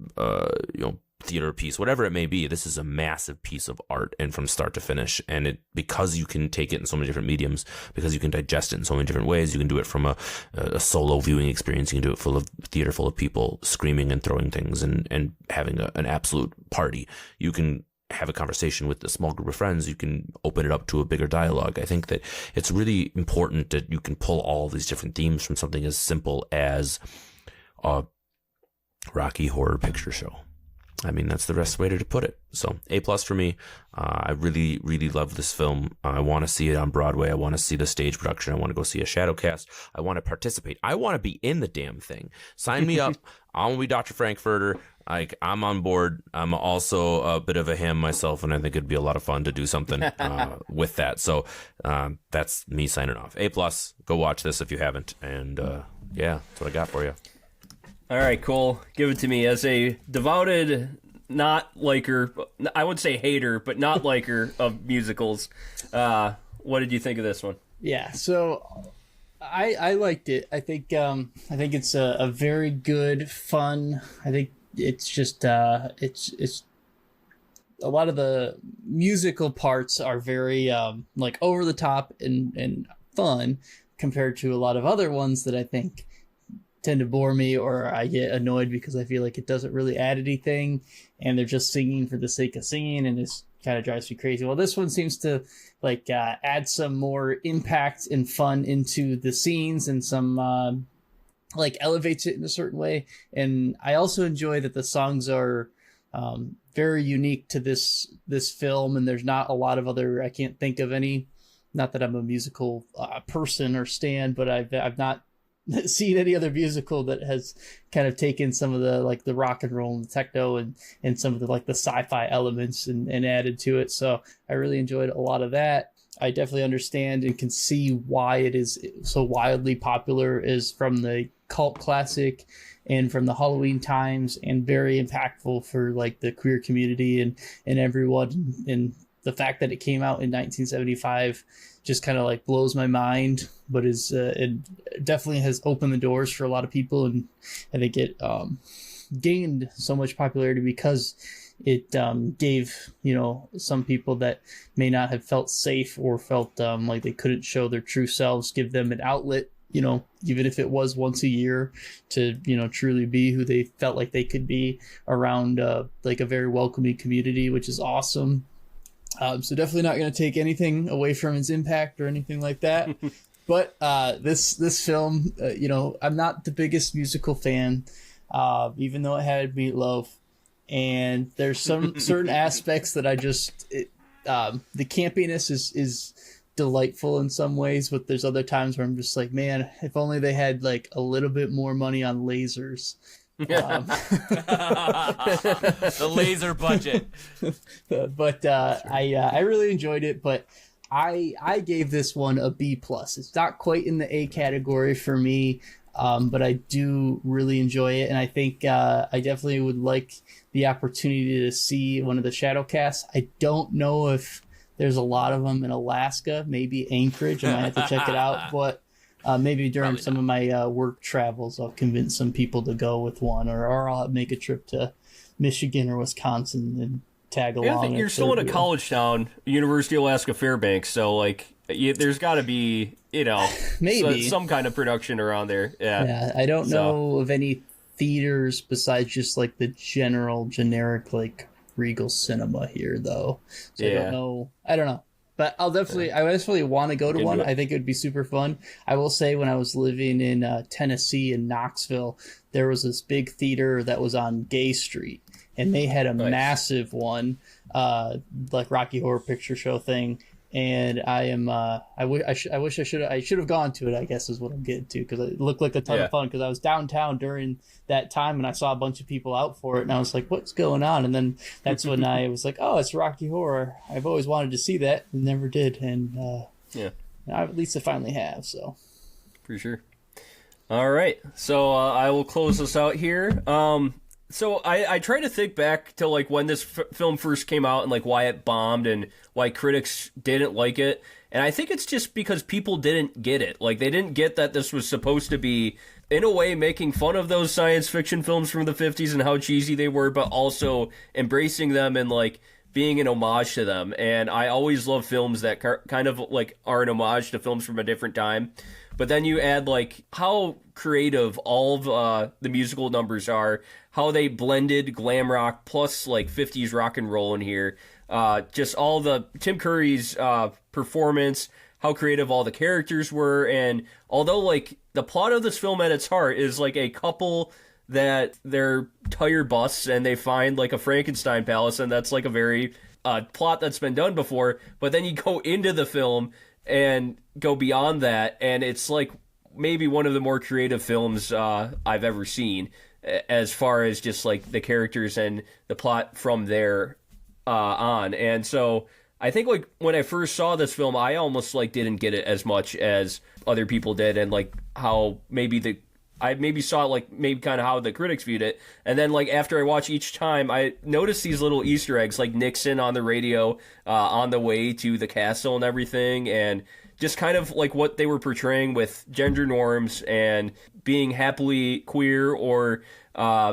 theater piece, whatever it may be. This is a massive piece of art, and from start to finish. And because you can take it in so many different mediums, because you can digest it in so many different ways, you can do it from a solo viewing experience. You can do it full of theater, full of people screaming and throwing things and having an absolute party. You can have a conversation with a small group of friends. You can open it up to a bigger dialogue. I think that it's really important that you can pull all these different themes from something as simple as a Rocky Horror Picture Show. I mean, that's the best way to put it. So A+ for me. I really, really love this film. I want to see it on Broadway. I want to see the stage production. I want to go see a shadow cast. I want to participate. I want to be in the damn thing. Sign me up. I want to be Dr. Frankfurter. I'm on board. I'm also a bit of a ham myself, and I think it'd be a lot of fun to do something with that. So that's me signing off. A+, go watch this if you haven't. And yeah, that's what I got for you. All right, Cole, give it to me. As a devoted, not liker, I would say hater, but not liker of musicals, what did you think of this one? Yeah, so I liked it. I think it's a very good, fun. I think it's just it's a lot of the musical parts are very over the top and fun compared to a lot of other ones that I think tend to bore me, or I get annoyed because I feel like it doesn't really add anything and they're just singing for the sake of singing, and this kind of drives me crazy. Well, this one seems to add some more impact and fun into the scenes, and some elevates it in a certain way. And I also enjoy that the songs are very unique to this film, and there's not a lot of other, I can't think of any, not that I'm a musical person or stan, but I've not seen any other musical that has kind of taken some of the rock and roll and the techno and some of the the sci-fi elements and added to it. So I really enjoyed a lot of that. I definitely understand and can see why it is so wildly popular, is from the cult classic and from the Halloween times, and very impactful for the queer community and everyone. And the fact that it came out in 1975 just kind of blows my mind, but it definitely has opened the doors for a lot of people. And I think it gained so much popularity because it gave some people that may not have felt safe or felt like they couldn't show their true selves, give them an outlet, even if it was once a year, to truly be who they felt like they could be around a very welcoming community, which is awesome. So definitely not going to take anything away from its impact or anything like that. But this film, I'm not the biggest musical fan, even though it had Meatloaf. And there's some certain aspects that I just the campiness is delightful in some ways, but there's other times where I'm just like, man, if only they had a little bit more money on lasers. The laser budget. But I really enjoyed it, but I gave this one a B+. It's not quite in the A category for me, but I do really enjoy it, and I think I definitely would like the opportunity to see one of the shadow casts. I don't know if there's a lot of them in Alaska, maybe Anchorage. I might have to check it out, but maybe during some of my work travels, I'll convince some people to go with one, or I'll make a trip to Michigan or Wisconsin and tag along. Yeah, I think you're still in a college town, University of Alaska Fairbanks, so there's got to be maybe some kind of production around there. Yeah, I don't know of any theaters besides just the generic Regal Cinema here though, so Yeah. I don't know. But I definitely want to go to one. I think it would be super fun. I will say, when I was living in Tennessee in Knoxville, there was this big theater that was on Gay Street, and they had a massive one, like Rocky Horror Picture Show thing. And I wish I should have gone to it, I guess is what I'm getting to, because it looked like a ton of fun, because I was downtown during that time and I saw a bunch of people out for it, and I was like, what's going on? And then that's when I was like, oh, it's Rocky Horror. I've always wanted to see that and never did, and at least I finally have, so For sure. All right, so I will close this out here. So I try to think back to like when this film first came out and like why it bombed and why critics didn't like it. And I think it's just because people didn't get it. Like, they didn't get that this was supposed to be, in a way, making fun of those science fiction films from the 50s and how cheesy they were, but also embracing them and like being an homage to them. And I always love films that kind of like are an homage to films from a different time. But then you add like how creative all of the musical numbers are, how they blended glam rock plus like 50s rock and roll in here. Just all the Tim Curry's performance, how creative all the characters were. And although like the plot of this film at its heart is like a couple that they're tire busts and they find like a Frankenstein palace, and that's like a very plot that's been done before. But then you go into the film and go beyond that, and it's like maybe one of the more creative films I've ever seen, as far as just like the characters and the plot from there on. And so I think like when I first saw this film, I almost like didn't get it as much as other people did, and like how I maybe saw like maybe kind of how the critics viewed it. And then like after I watch each time, I noticed these little Easter eggs, like Nixon on the radio on the way to the castle and everything, and just kind of like what they were portraying with gender norms and being happily queer or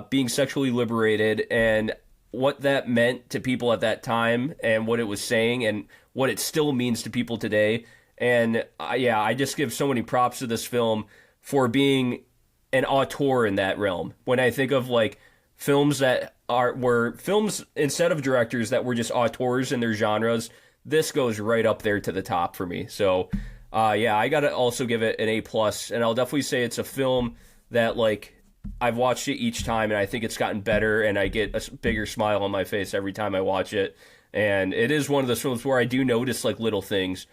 being sexually liberated, and what that meant to people at that time and what it was saying and what it still means to people today. And I just give so many props to this film for being an auteur in that realm. When I think of like films that were films instead of directors that were just auteurs in their genres, this goes right up there to the top for me. So I gotta also give it an A+, and I'll definitely say it's a film that like I've watched it each time and I think it's gotten better, and I get a bigger smile on my face every time I watch it. And it is one of those films where I do notice like little things.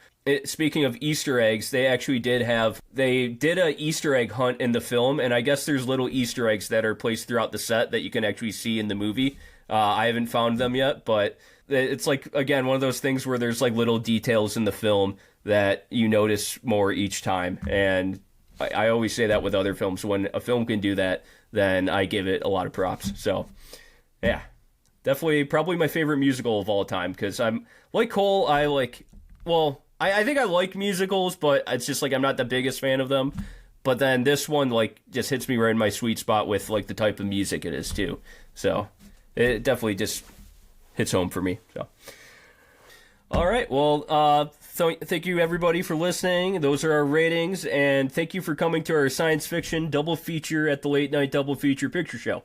Speaking of Easter eggs, they did a Easter egg hunt in the film, and I guess there's little Easter eggs that are placed throughout the set that you can actually see in the movie. I haven't found them yet, but it's like, again, one of those things where there's like little details in the film that you notice more each time. And I always say that with other films. When a film can do that, then I give it a lot of props. So, yeah, definitely probably my favorite musical of all time, because I'm like Cole. I think I like musicals, but it's just like I'm not the biggest fan of them. But then this one like just hits me right in my sweet spot with like the type of music it is too. So it definitely just hits home for me. So, all right, well, thank you everybody for listening. Those are our ratings, and thank you for coming to our science fiction double feature at the Late Night Double Feature Picture Show.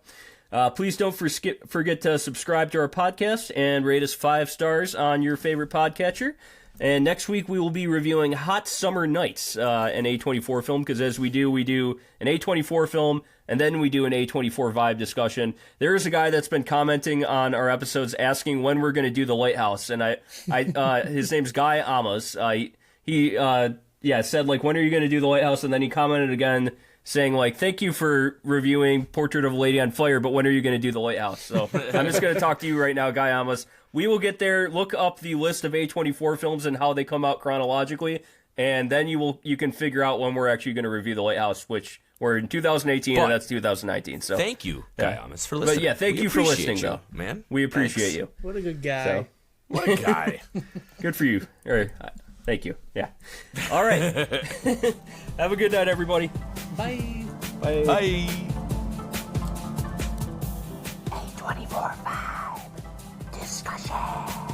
Please don't forget to subscribe to our podcast and rate us 5 stars on your favorite podcatcher. And next week we will be reviewing Hot Summer Nights, an A24 film, because as we do an A24 film, and then we do an A24 vibe discussion. There is a guy that's been commenting on our episodes asking when we're going to do The Lighthouse, and his name's Guy Amas. He said, like, when are you going to do The Lighthouse? And then he commented again saying, like, thank you for reviewing Portrait of a Lady on Fire, but when are you going to do The Lighthouse? So I'm just going to talk to you right now, Guy Amas. We will get there. Look up the list of A24 films and how they come out chronologically, and then you can figure out when we're actually going to review The Lighthouse, which we're in 2018, and that's 2019. So thank you, Guy Amas, for listening. But yeah, thank you for listening, though, man. We appreciate you. What a good guy. So, what a guy. Good for you. Thank you. Yeah. All right. Have a good night, everybody. Bye. Bye. Bye. A24 Vibe Discussion.